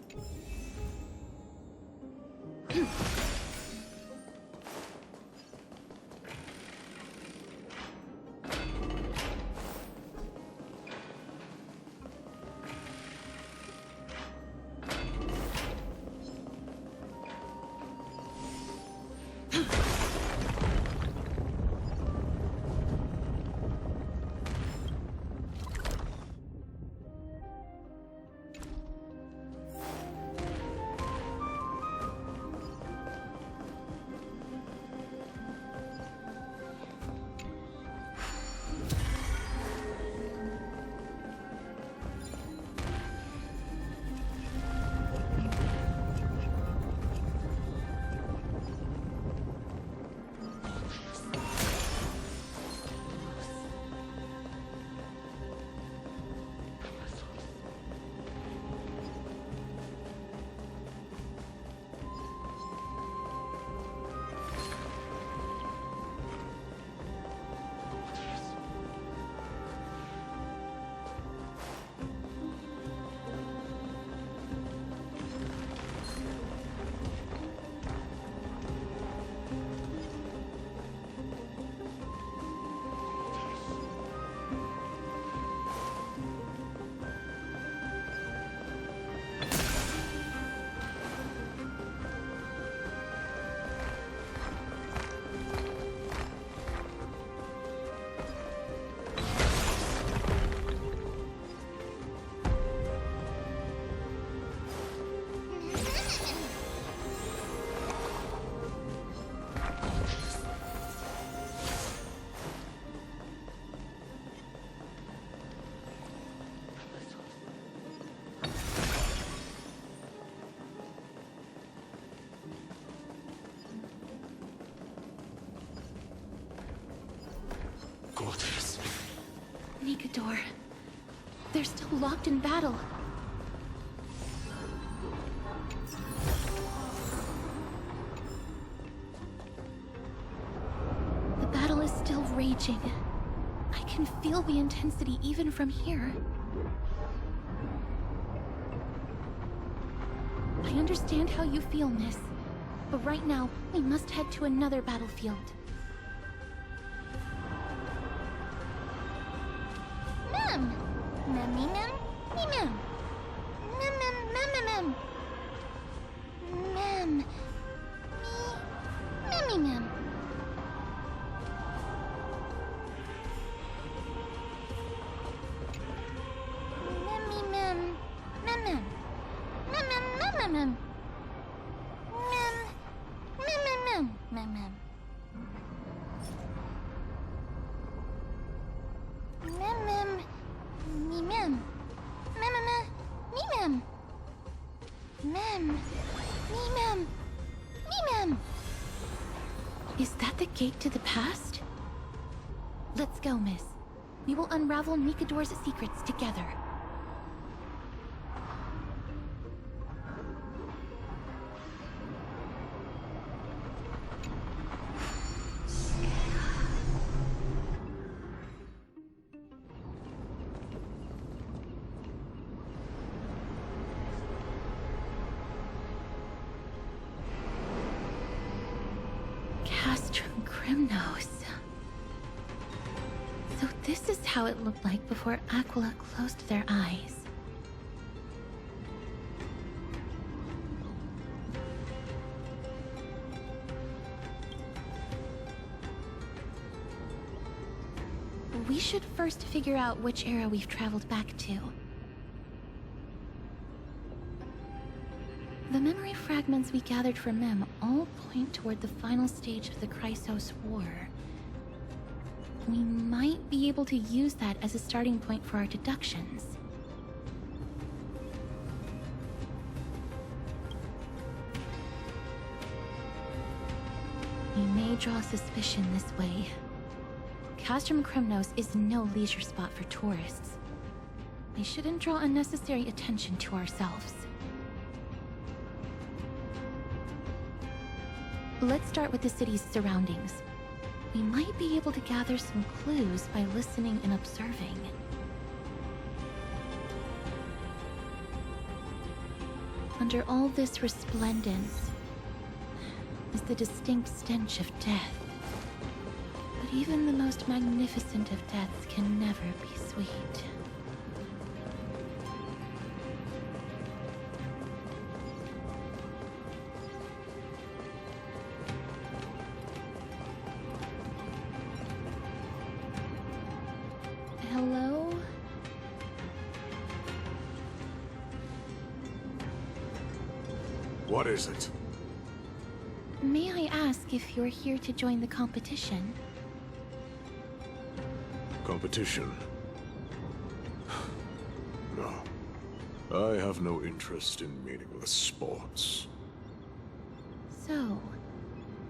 Nikador. They're still locked in battle. The battle is still raging. I can feel the intensity even from here. I understand how you feel, miss. But right now, we must head to another battlefield. Mem! Mem. Mem. Mem. Mem. Mem. Is that the gate to the past? Let's go, miss. We will unravel Nikador's secrets together. So this is how it looked like before Aquila closed their eyes. We should first figure out which era we've traveled back to. The memory fragments we gathered from Mem all point toward the final stage of the Chrysos War. We might be able to use that as a starting point for our deductions. We may draw suspicion this way. Castrum Kremnos is no leisure spot for tourists. We shouldn't draw unnecessary attention to ourselves. Let's start with the city's surroundings. We might be able to gather some clues by listening and observing. Under all this resplendence is the distinct stench of death. But even the most magnificent of deaths can never be sweet. Hello? What is it? May I ask if you're here to join the competition? Competition? No. I have no interest in meaningless sports. So,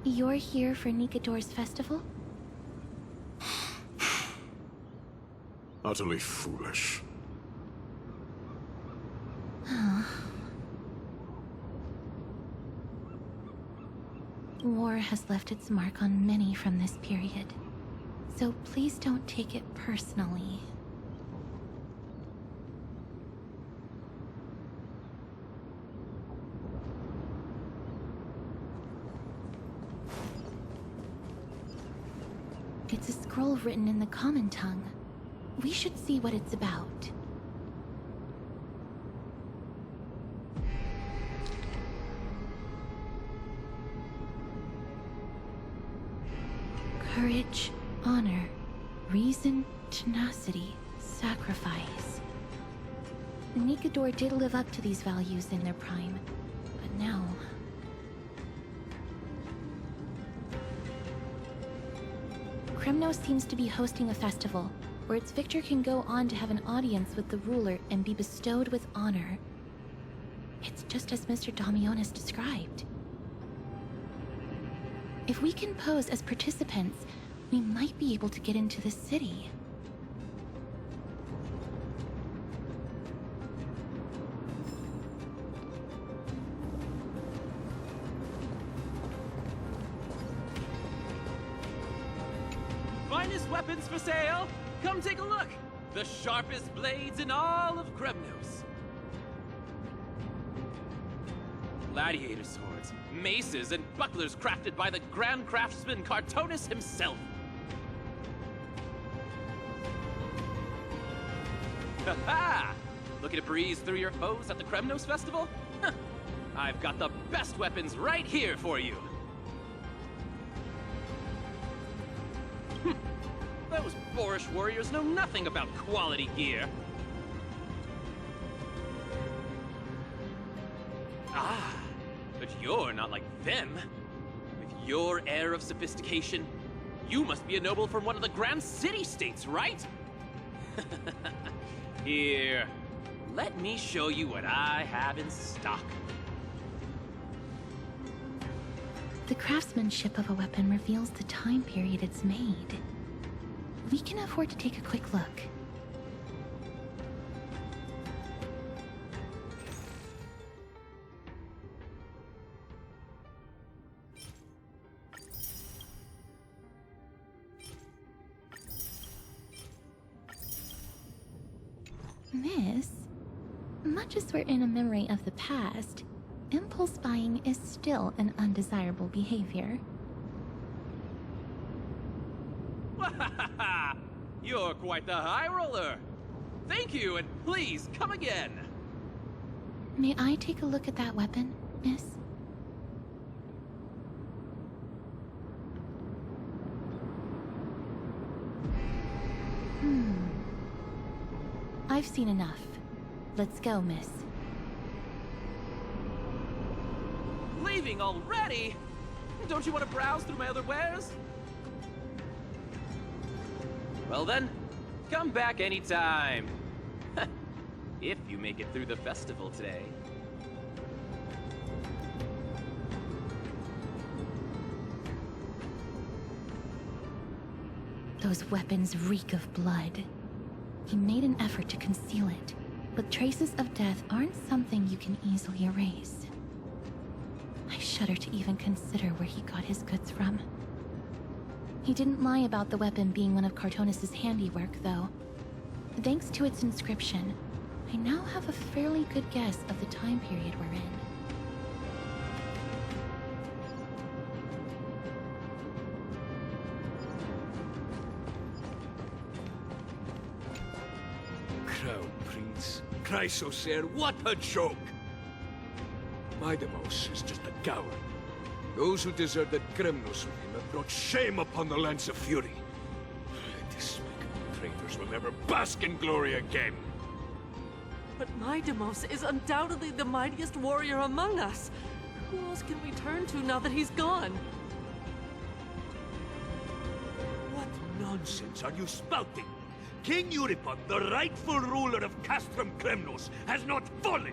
you're here for Nikador's festival? Utterly foolish. War has left its mark on many from this period, so please don't take it personally. It's a scroll written in the common tongue. We should see what it's about. Courage, honor, reason, tenacity, sacrifice. Nikador did live up to these values in their prime, but now... Kremnos seems to be hosting a festival, where its victor can go on to have an audience with the ruler and be bestowed with honor. It's just as Mr. Damionis described. If we can pose as participants, we might be able to get into the city. finest weapons for sale. Come take a look. The sharpest blades in all of Kremnos. Gladiator swords, maces, and bucklers crafted by the grand craftsman Cartonus himself. Ha-ha! Looking to breeze through your foes at the Kremnos Festival? Huh. I've got the best weapons right here for you. Those boorish warriors know nothing about quality gear. Ah, but you're not like them. With your air of sophistication, you must be a noble from one of the grand city-states, right? Here, let me show you what I have in stock. The craftsmanship of a weapon reveals the time period it's made. We can afford to take a quick look. Miss, much as we're in a memory of the past, impulse buying is still an undesirable behavior. You're quite the high roller. Thank you, and please come again. May I take a look at that weapon, miss? I've seen enough. Let's go, miss. Leaving already? Don't you want to browse through my other wares? Well then, come back anytime. If you make it through the festival today. Those weapons reek of blood. He made an effort to conceal it, but traces of death aren't something you can easily erase. I shudder to even consider where he got his goods from. He didn't lie about the weapon being one of Cartonus' handiwork, though. Thanks to its inscription, I now have a fairly good guess of the time period we're in. Crown Prince, Chrysosaur, what a joke! Midemos is just a coward. Those who deserted Kremnos with him have brought shame upon the lands of Fury. Despicable traitors will never bask in glory again. But Midemos is undoubtedly the mightiest warrior among us. Who else can we turn to now that he's gone? What nonsense are you spouting? King Euripon, the rightful ruler of Castrum Kremnos, has not fallen.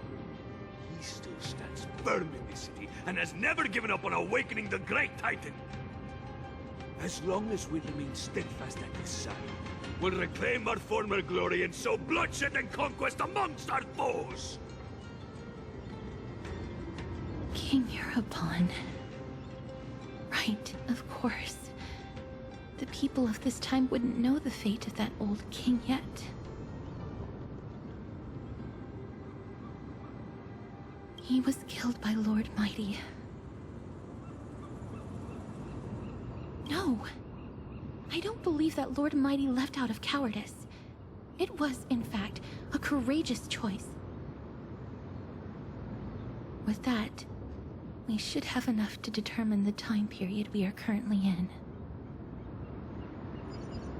He still stands firm in this city and has never given up on awakening the great Titan. As long as we remain steadfast at his side, we'll reclaim our former glory and sow bloodshed and conquest amongst our foes. King Euripon. Right, of course. The people of this time wouldn't know the fate of that old king yet. He was killed by Lord Mighty. No! I don't believe that Lord Mighty left out of cowardice. It was, in fact, a courageous choice. With that, we should have enough to determine the time period we are currently in.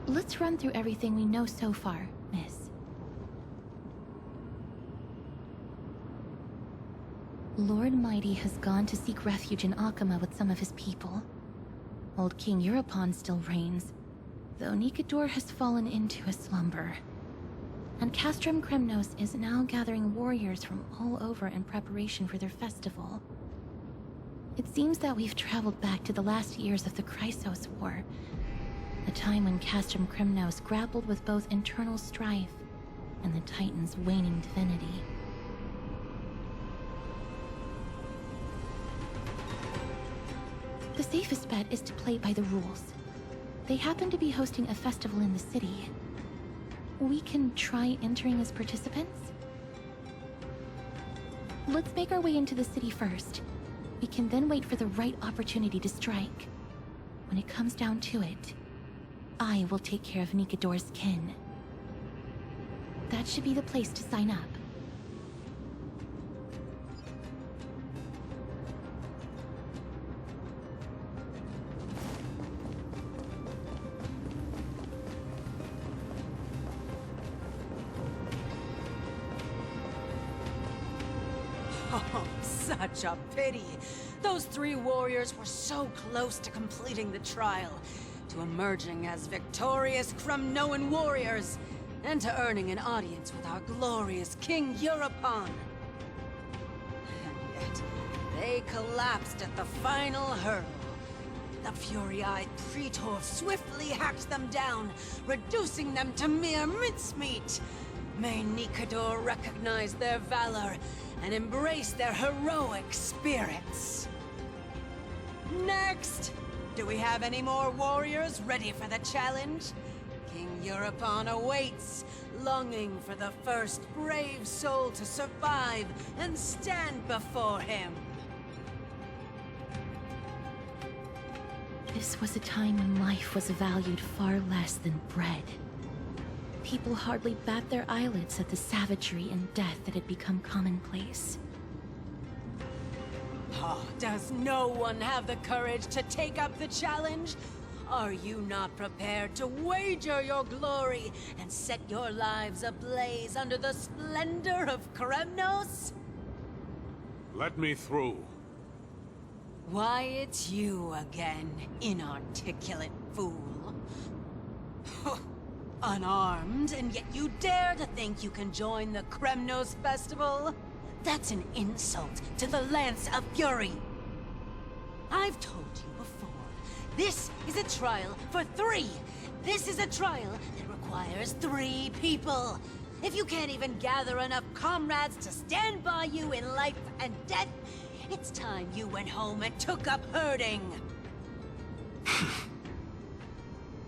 Let's run through everything we know so far, miss. Lord Mighty has gone to seek refuge in Akama with some of his people. Old King Euripon still reigns, though Nikador has fallen into a slumber. And Castrum Kremnos is now gathering warriors from all over in preparation for their festival. It seems that we've traveled back to the last years of the Chrysos War, a time when Castrum Kremnos grappled with both internal strife and the Titan's waning divinity. The safest bet is to play by the rules. They happen to be hosting a festival in the city. We can try entering as participants? Let's make our way into the city first. We can then wait for the right opportunity to strike. When it comes down to it, I will take care of Nikador's kin. That should be the place to sign up. Oh, such a pity. Those 3 warriors were so close to completing the trial, to emerging as victorious Kremnoan warriors, and to earning an audience with our glorious King Euripon. And yet, they collapsed at the final hurdle. The fury-eyed Praetor swiftly hacked them down, reducing them to mere mincemeat. May Nikador recognize their valor and embrace their heroic spirits. Next! Do we have any more warriors ready for the challenge? King Euripon awaits, longing for the first brave soul to survive and stand before him. This was a time when life was valued far less than bread. People hardly bat their eyelids at the savagery and death that had become commonplace. Oh, does no one have the courage to take up the challenge? Are you not prepared to wager your glory and set your lives ablaze under the splendor of Kremnos? Let me through. Why, it's you again, inarticulate fool. Unarmed, and yet you dare to think you can join the Kremnos festival? That's an insult to the Lance of Fury. I've told you before, this is a trial for 3. This is a trial that requires 3 people. If you can't even gather enough comrades to stand by you in life and death, it's time you went home and took up herding.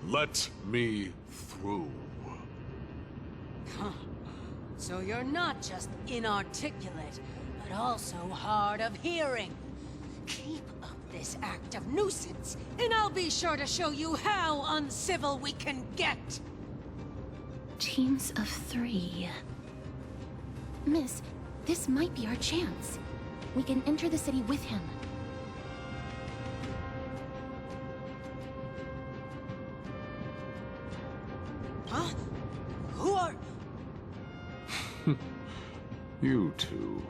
Let me through. Huh. So you're not just inarticulate, but also hard of hearing. Keep up this act of nuisance, and I'll be sure to show you how uncivil we can get. Teams of 3. Miss, this might be our chance. We can enter the city with him. Huh? Who are... You two.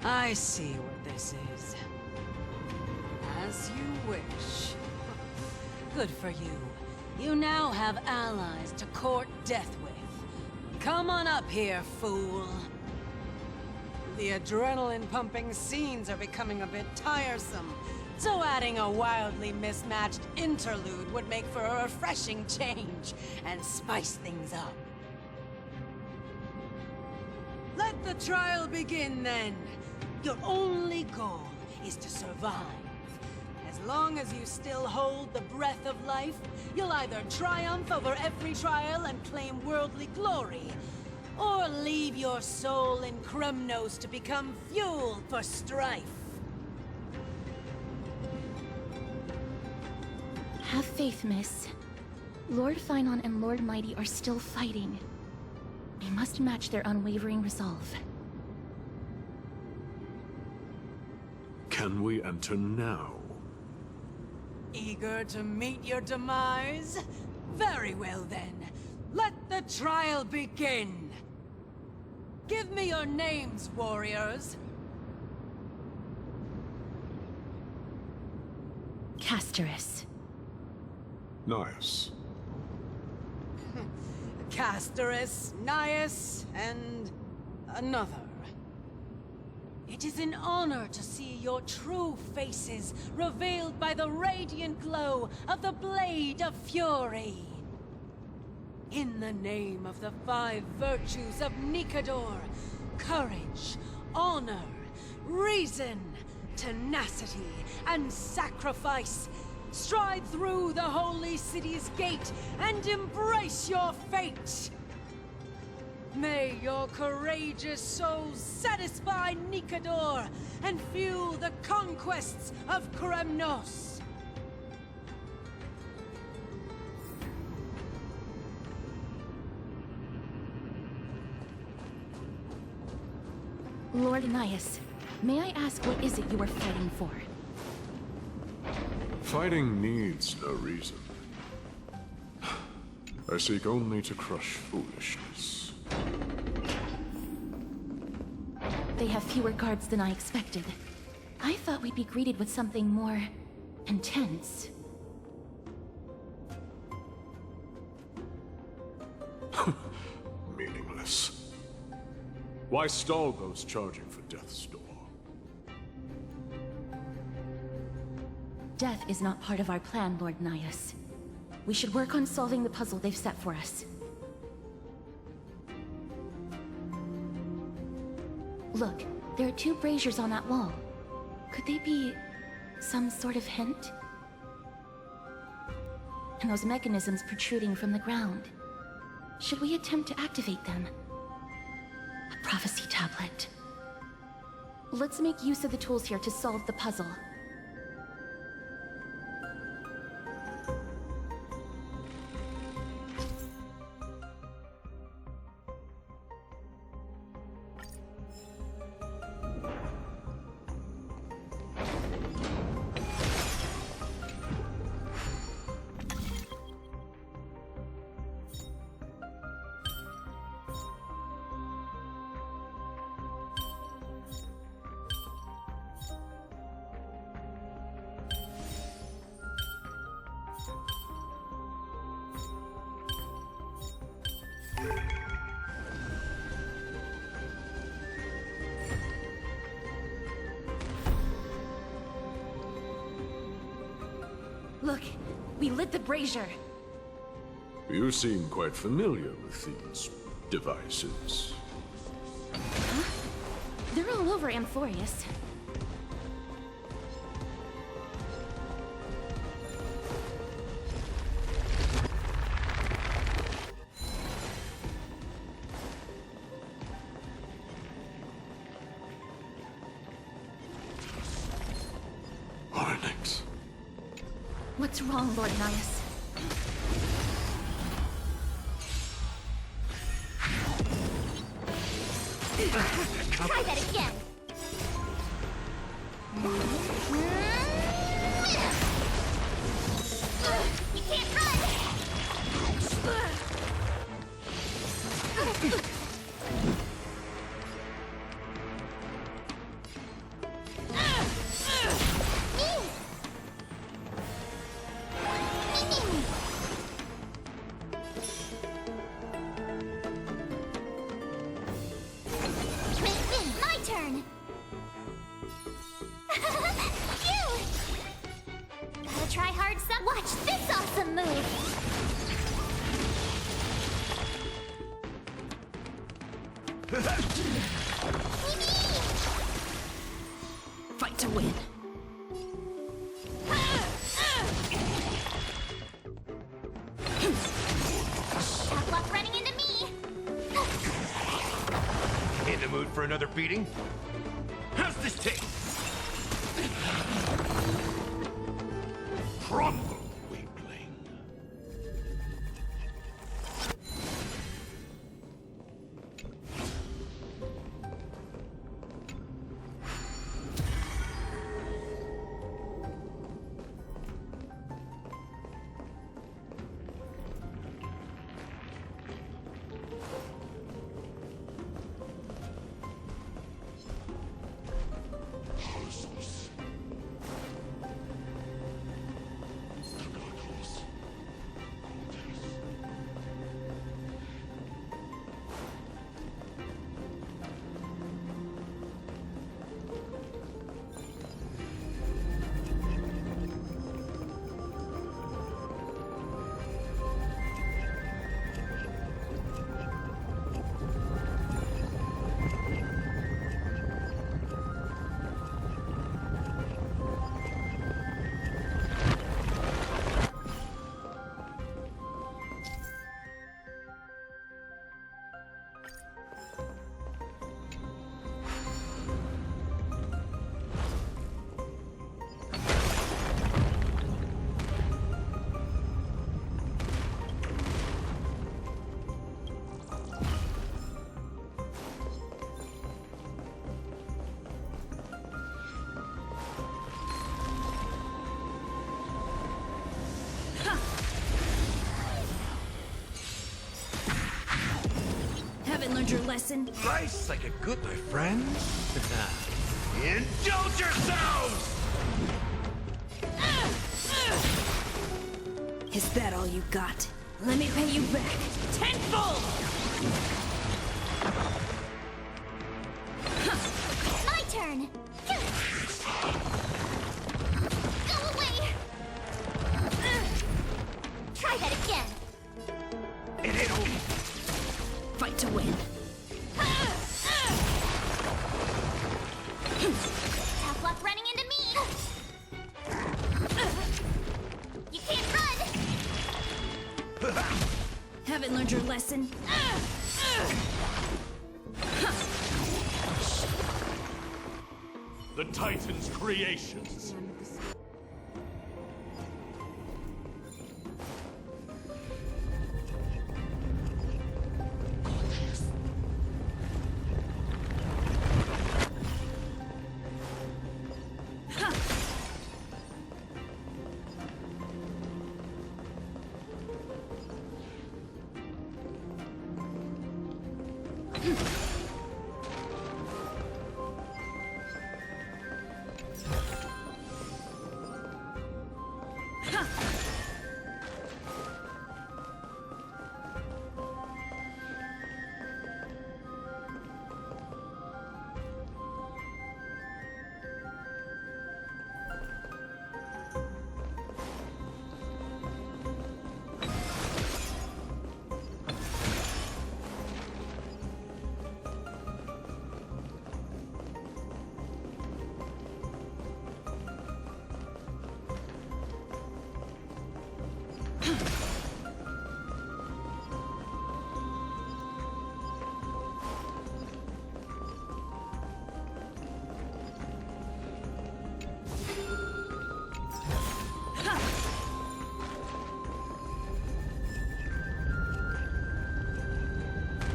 I see what this is. As you wish. Good for you. You now have allies to court death with. Come on up here, fool. The adrenaline-pumping scenes are becoming a bit tiresome, so adding a wildly mismatched interlude would make for a refreshing change and spice things up. Let the trial begin, then. Your only goal is to survive. As long as you still hold the breath of life, you'll either triumph over every trial and claim worldly glory, or leave your soul in Kremnos to become fuel for strife. Have faith, miss. Lord Finon and Lord Mighty are still fighting. We must match their unwavering resolve. Can we enter now? Eager to meet your demise? Very well then. Let the trial begin. Give me your names, warriors. Castorus. Nice. Castorus, Nias, and another. It is an honor to see your true faces revealed by the radiant glow of the Blade of Fury. In the name of the 5 virtues of Nikador, courage, honor, reason, tenacity, and sacrifice, Stride through the holy city's gate and embrace your fate! May your courageous souls satisfy Nikador and fuel the conquests of Kremnos! Lord Anias, may I ask what is it you are fighting for? Fighting needs no reason. I seek only to crush foolishness. They have fewer guards than I expected. I thought we'd be greeted with something more intense. Meaningless. Why stall those charging for death's door? Death is not part of our plan, Lord Nias. We should work on solving the puzzle they've set for us. Look, there are 2 braziers on that wall. Could they be some sort of hint? And those mechanisms protruding from the ground. Should we attempt to activate them? A prophecy tablet. Let's make use of the tools here to solve the puzzle. Look, we lit the brazier. You seem quite familiar with these devices. Huh? They're all over Amphorius. What's wrong, Lord Nias? Try that again! You can't run! Try hard some. Watch this awesome move! Fight to win. Tough luck running into me! In the mood for another beating? How's this taste? Crumble, weakling. your lesson? Thrice like a good, my friends. Indulge yourselves! Is that all you got? Let me pay you back. Tenfold! My turn! Go away! Try that again! It ain't over. Fight to win. Tough luck running into me! You can't run! Haven't learned your lesson? The Titan's creations.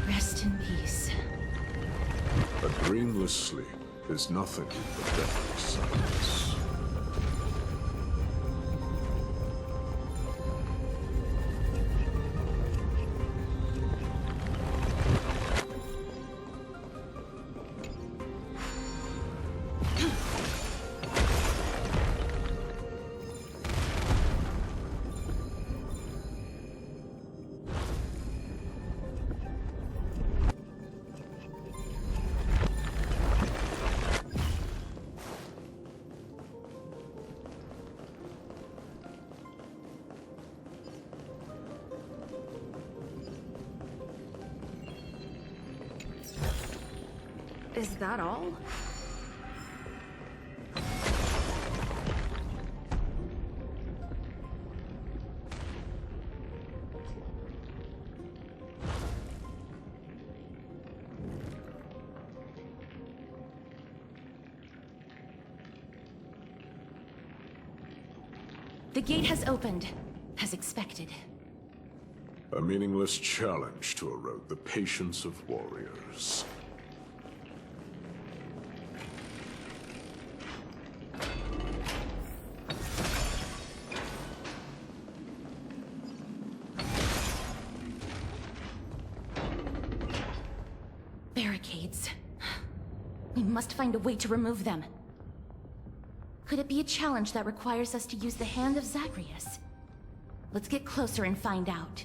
Rest in peace. A dreamless sleep is nothing but deathly silence. Is that all? The gate has opened, as expected. A meaningless challenge to erode the patience of warriors. Barricades. We must find a way to remove them. Could it be a challenge that requires us to use the hand of Zagreus? Let's get closer and find out.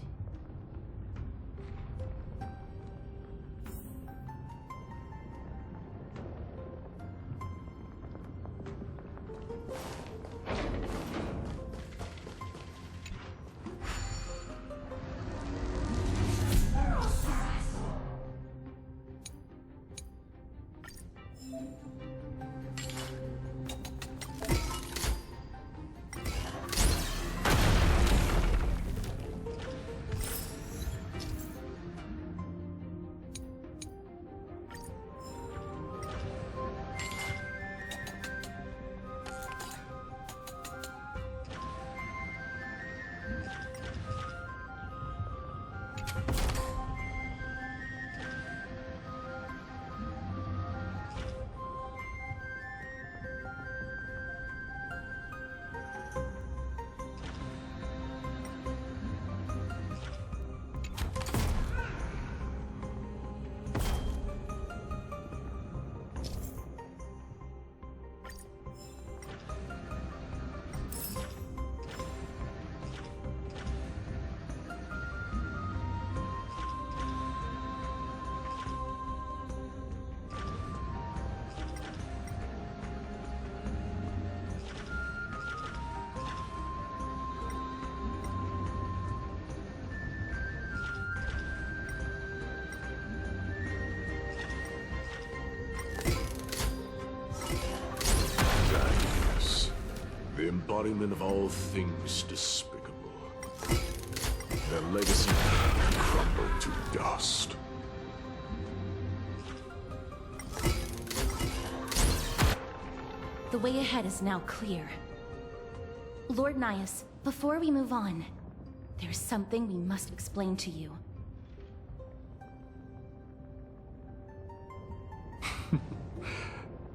The embodiment of all things despicable. Their legacy crumbled to dust. The way ahead is now clear. Lord Nias, before we move on, there's something we must explain to you.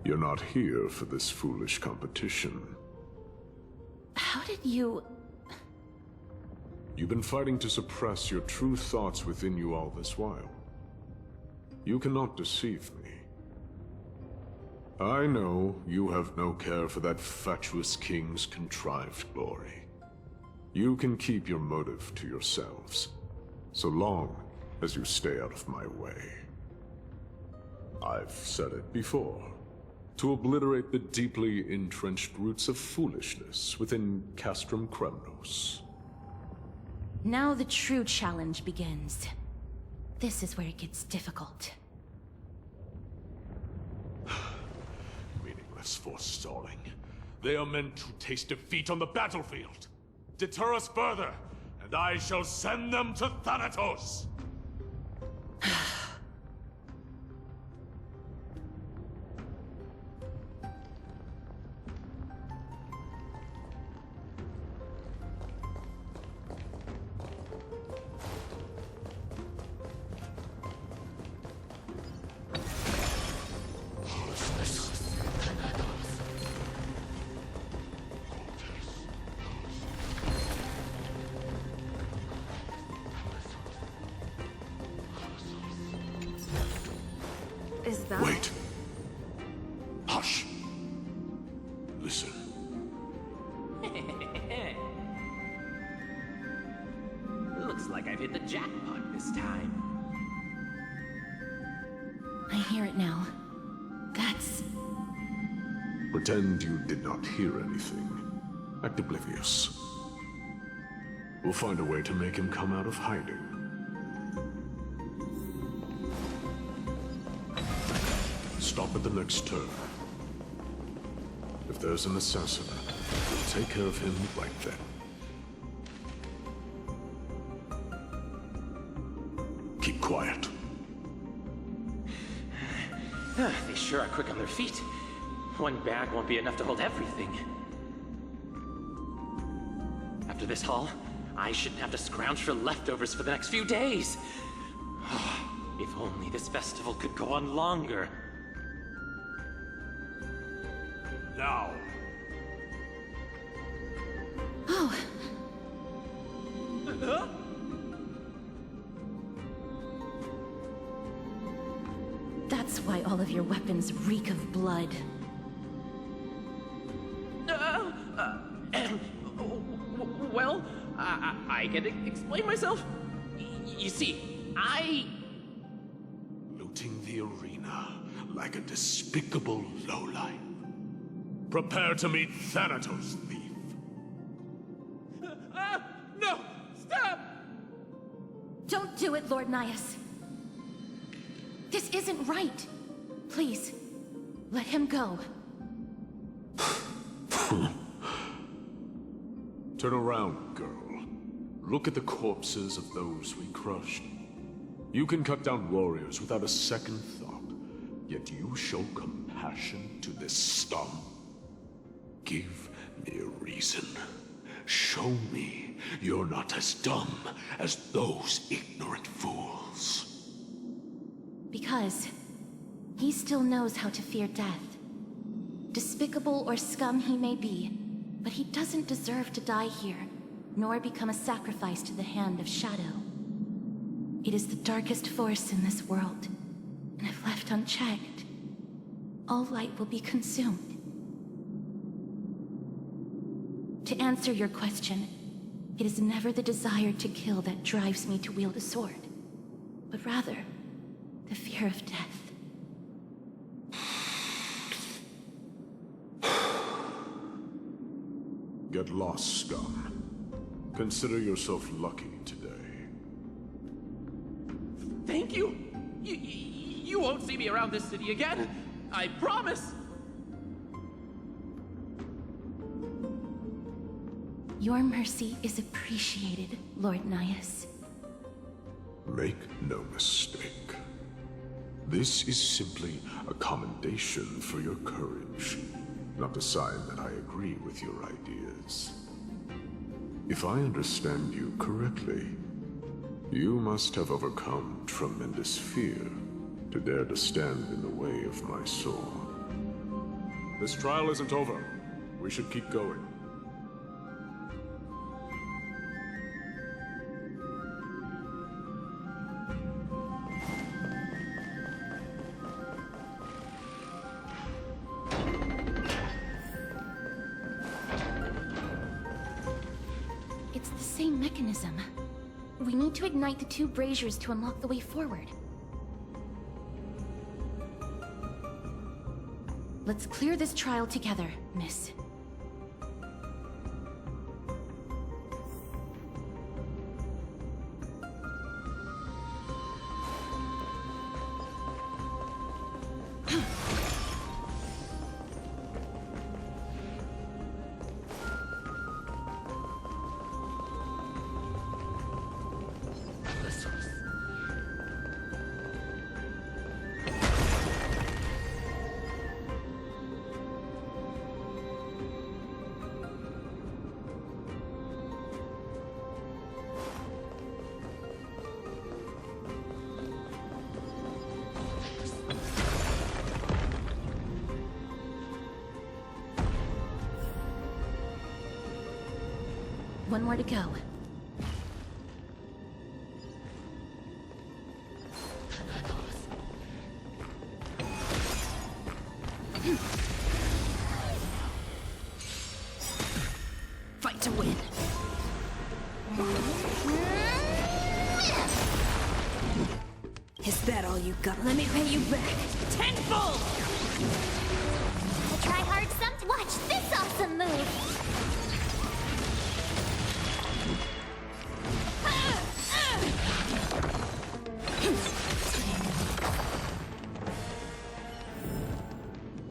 You're not here for this foolish competition. How did you... You've been fighting to suppress your true thoughts within you all this while. You cannot deceive me. I know you have no care for that fatuous king's contrived glory. You can keep your motive to yourselves, so long as you stay out of my way. I've said it before. To obliterate the deeply entrenched roots of foolishness within Castrum Kremnos. Now the true challenge begins. This is where it gets difficult. Meaningless forestalling. They are meant to taste defeat on the battlefield. Deter us further, and I shall send them to Thanatos! Is that... Wait! Hush! Listen. Looks like I've hit the jackpot this time. I hear it now. That's... Pretend you did not hear anything. Act oblivious. We'll find a way to make him come out of hiding. Stop at the next turn. If there's an assassin, we'll take care of him right then. Keep quiet. They sure are quick on their feet. One bag won't be enough to hold everything. After this haul, I shouldn't have to scrounge for leftovers for the next few days. If only this festival could go on longer. Now. Oh. That's why all of your weapons reek of blood. Well, I can explain myself. You see, Looting the arena like a despicable lowlife. Prepare to meet Thanatos, thief. No! Stop! Don't do it, Lord Nias. This isn't right. Please, let him go. Turn around, girl. Look at the corpses of those we crushed. You can cut down warriors without a second thought, yet you show compassion to this scum. Give me a reason. Show me you're not as dumb as those ignorant fools. Because he still knows how to fear death. Despicable or scum he may be, but he doesn't deserve to die here, nor become a sacrifice to the hand of Shadow. It is the darkest force in this world, and if left unchecked, all light will be consumed. To answer your question, it is never the desire to kill that drives me to wield a sword, but rather the fear of death. Get lost, scum. Consider yourself lucky today. Thank you! You won't see me around this city again! I promise! Your mercy is appreciated, Lord Naius. Make no mistake. This is simply a commendation for your courage, not a sign that I agree with your ideas. If I understand you correctly, you must have overcome tremendous fear to dare to stand in the way of my sword. This trial isn't over. We should keep going. It's the same mechanism. We need to ignite the two braziers to unlock the way forward. Let's clear this trial together, miss. One more to go. Fight to win. Is that all you got? Let me pay you back. Tenfold! I try hard some to watch this awesome move!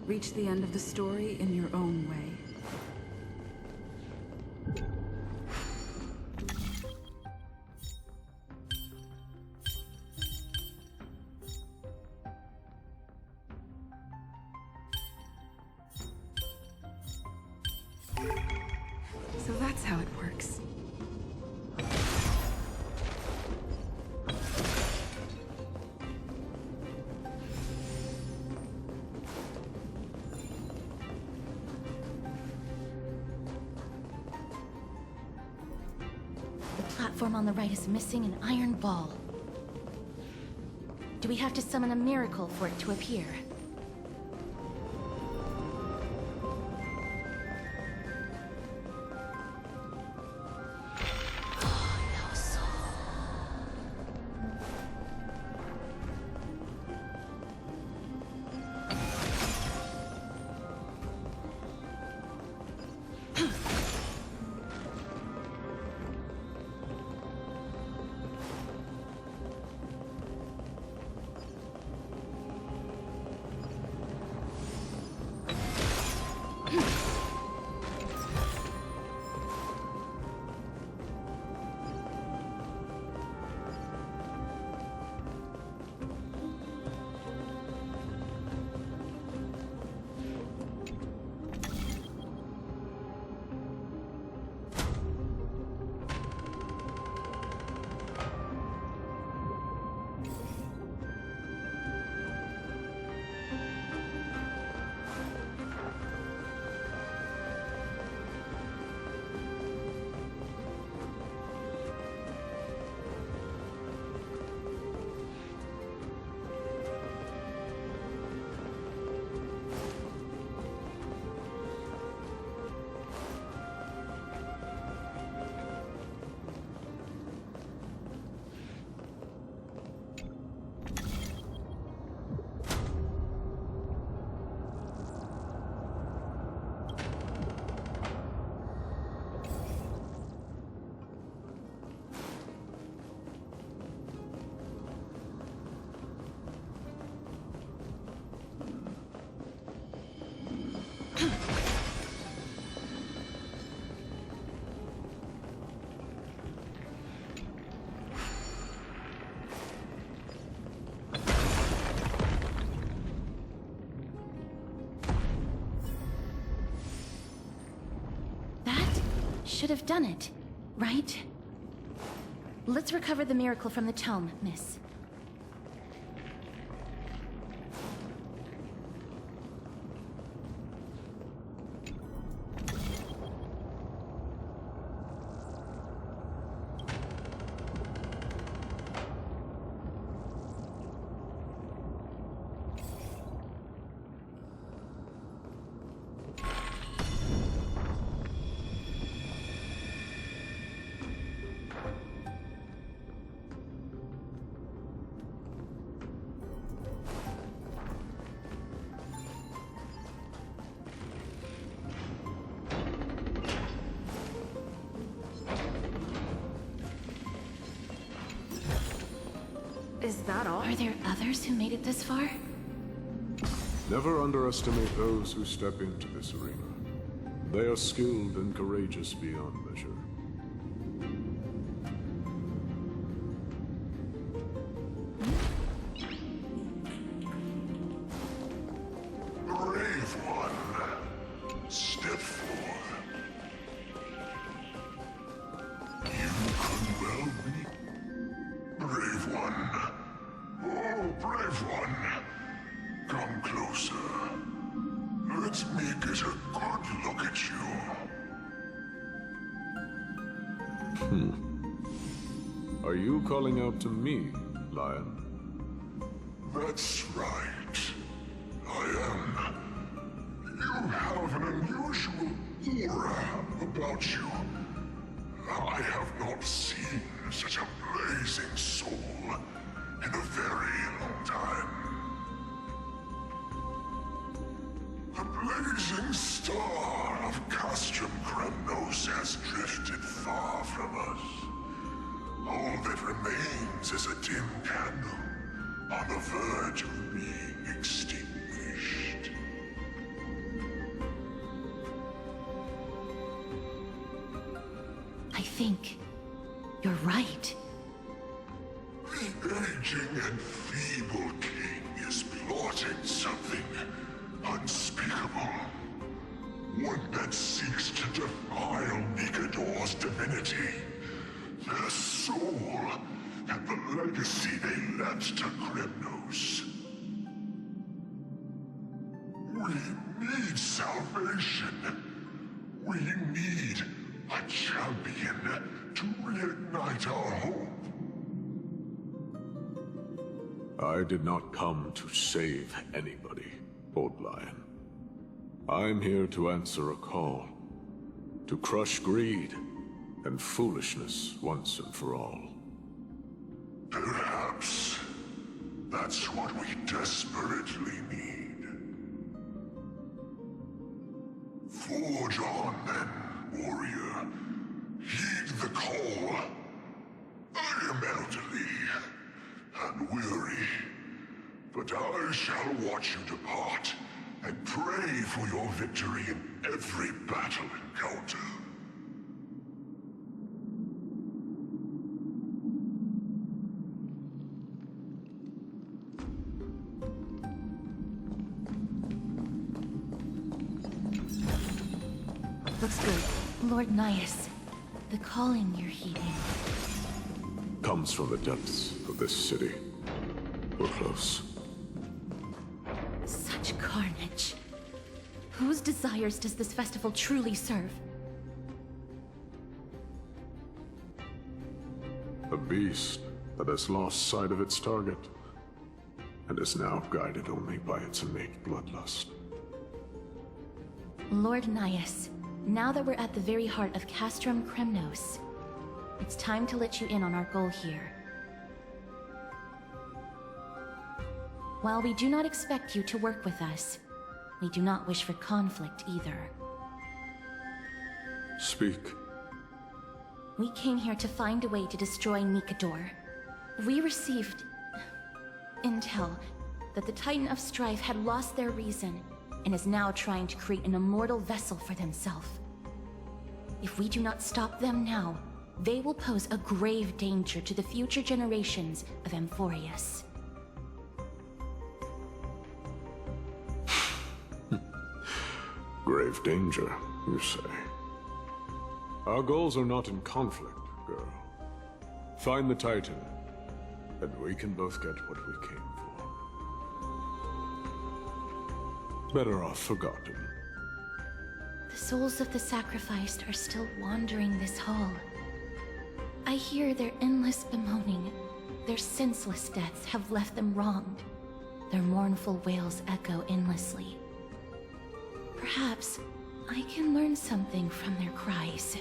Reach the end of the story in your own way. So that's how it works. The platform on the right is missing an iron ball. Do we have to summon a miracle for it to appear? should have done it, right? Let's recover the miracle from the tome, miss. Is that all? Are there others who made it this far? Never underestimate those who step into this arena. They are skilled and courageous beyond measure. Brave one, step forth. You could well be. Brave one. Oh, brave one. Come closer. Let me get a good look at you. Are you calling out to me, Lion? That's right. I am. You have an unusual aura about you. I have not seen such a blazing soul in a very long time. The blazing star of Castrum Kremnos has drifted far from us. All that remains is a dim candle on the verge of being extinguished. I think you're right. The aging and feeble king is plotting something unspeakable. One that seeks to defile Nikador's divinity, their soul, and the legacy they left to Kremnos. We need salvation. We need a champion to reignite our hope. I did not come to save anybody, Old Lion. I'm here to answer a call. To crush greed and foolishness once and for all. Perhaps that's what we desperately need. Forge on then, warrior. Heed the call. I am elderly and weary, but I shall watch you depart and pray for your victory in every battle encounter. Looks good. Lord Naius, the calling you're heeding. Comes from the depths of this city. We're close. Such carnage. Whose desires does this festival truly serve? A beast that has lost sight of its target, and is now guided only by its innate bloodlust. Lord Naius, now that we're at the very heart of Castrum Kremnos, it's time to let you in on our goal here. While we do not expect you to work with us, we do not wish for conflict either. Speak. We came here to find a way to destroy Nikador. We received intel that the Titan of Strife had lost their reason and is now trying to create an immortal vessel for themselves. If we do not stop them now, they will pose a grave danger to the future generations of Amphorius. Grave danger, you say? Our goals are not in conflict, girl. Find the Titan, and we can both get what we came for. Better off forgotten. The souls of the sacrificed are still wandering this hall. I hear their endless bemoaning. Their senseless deaths have left them wronged. Their mournful wails echo endlessly. Perhaps I can learn something from their cries.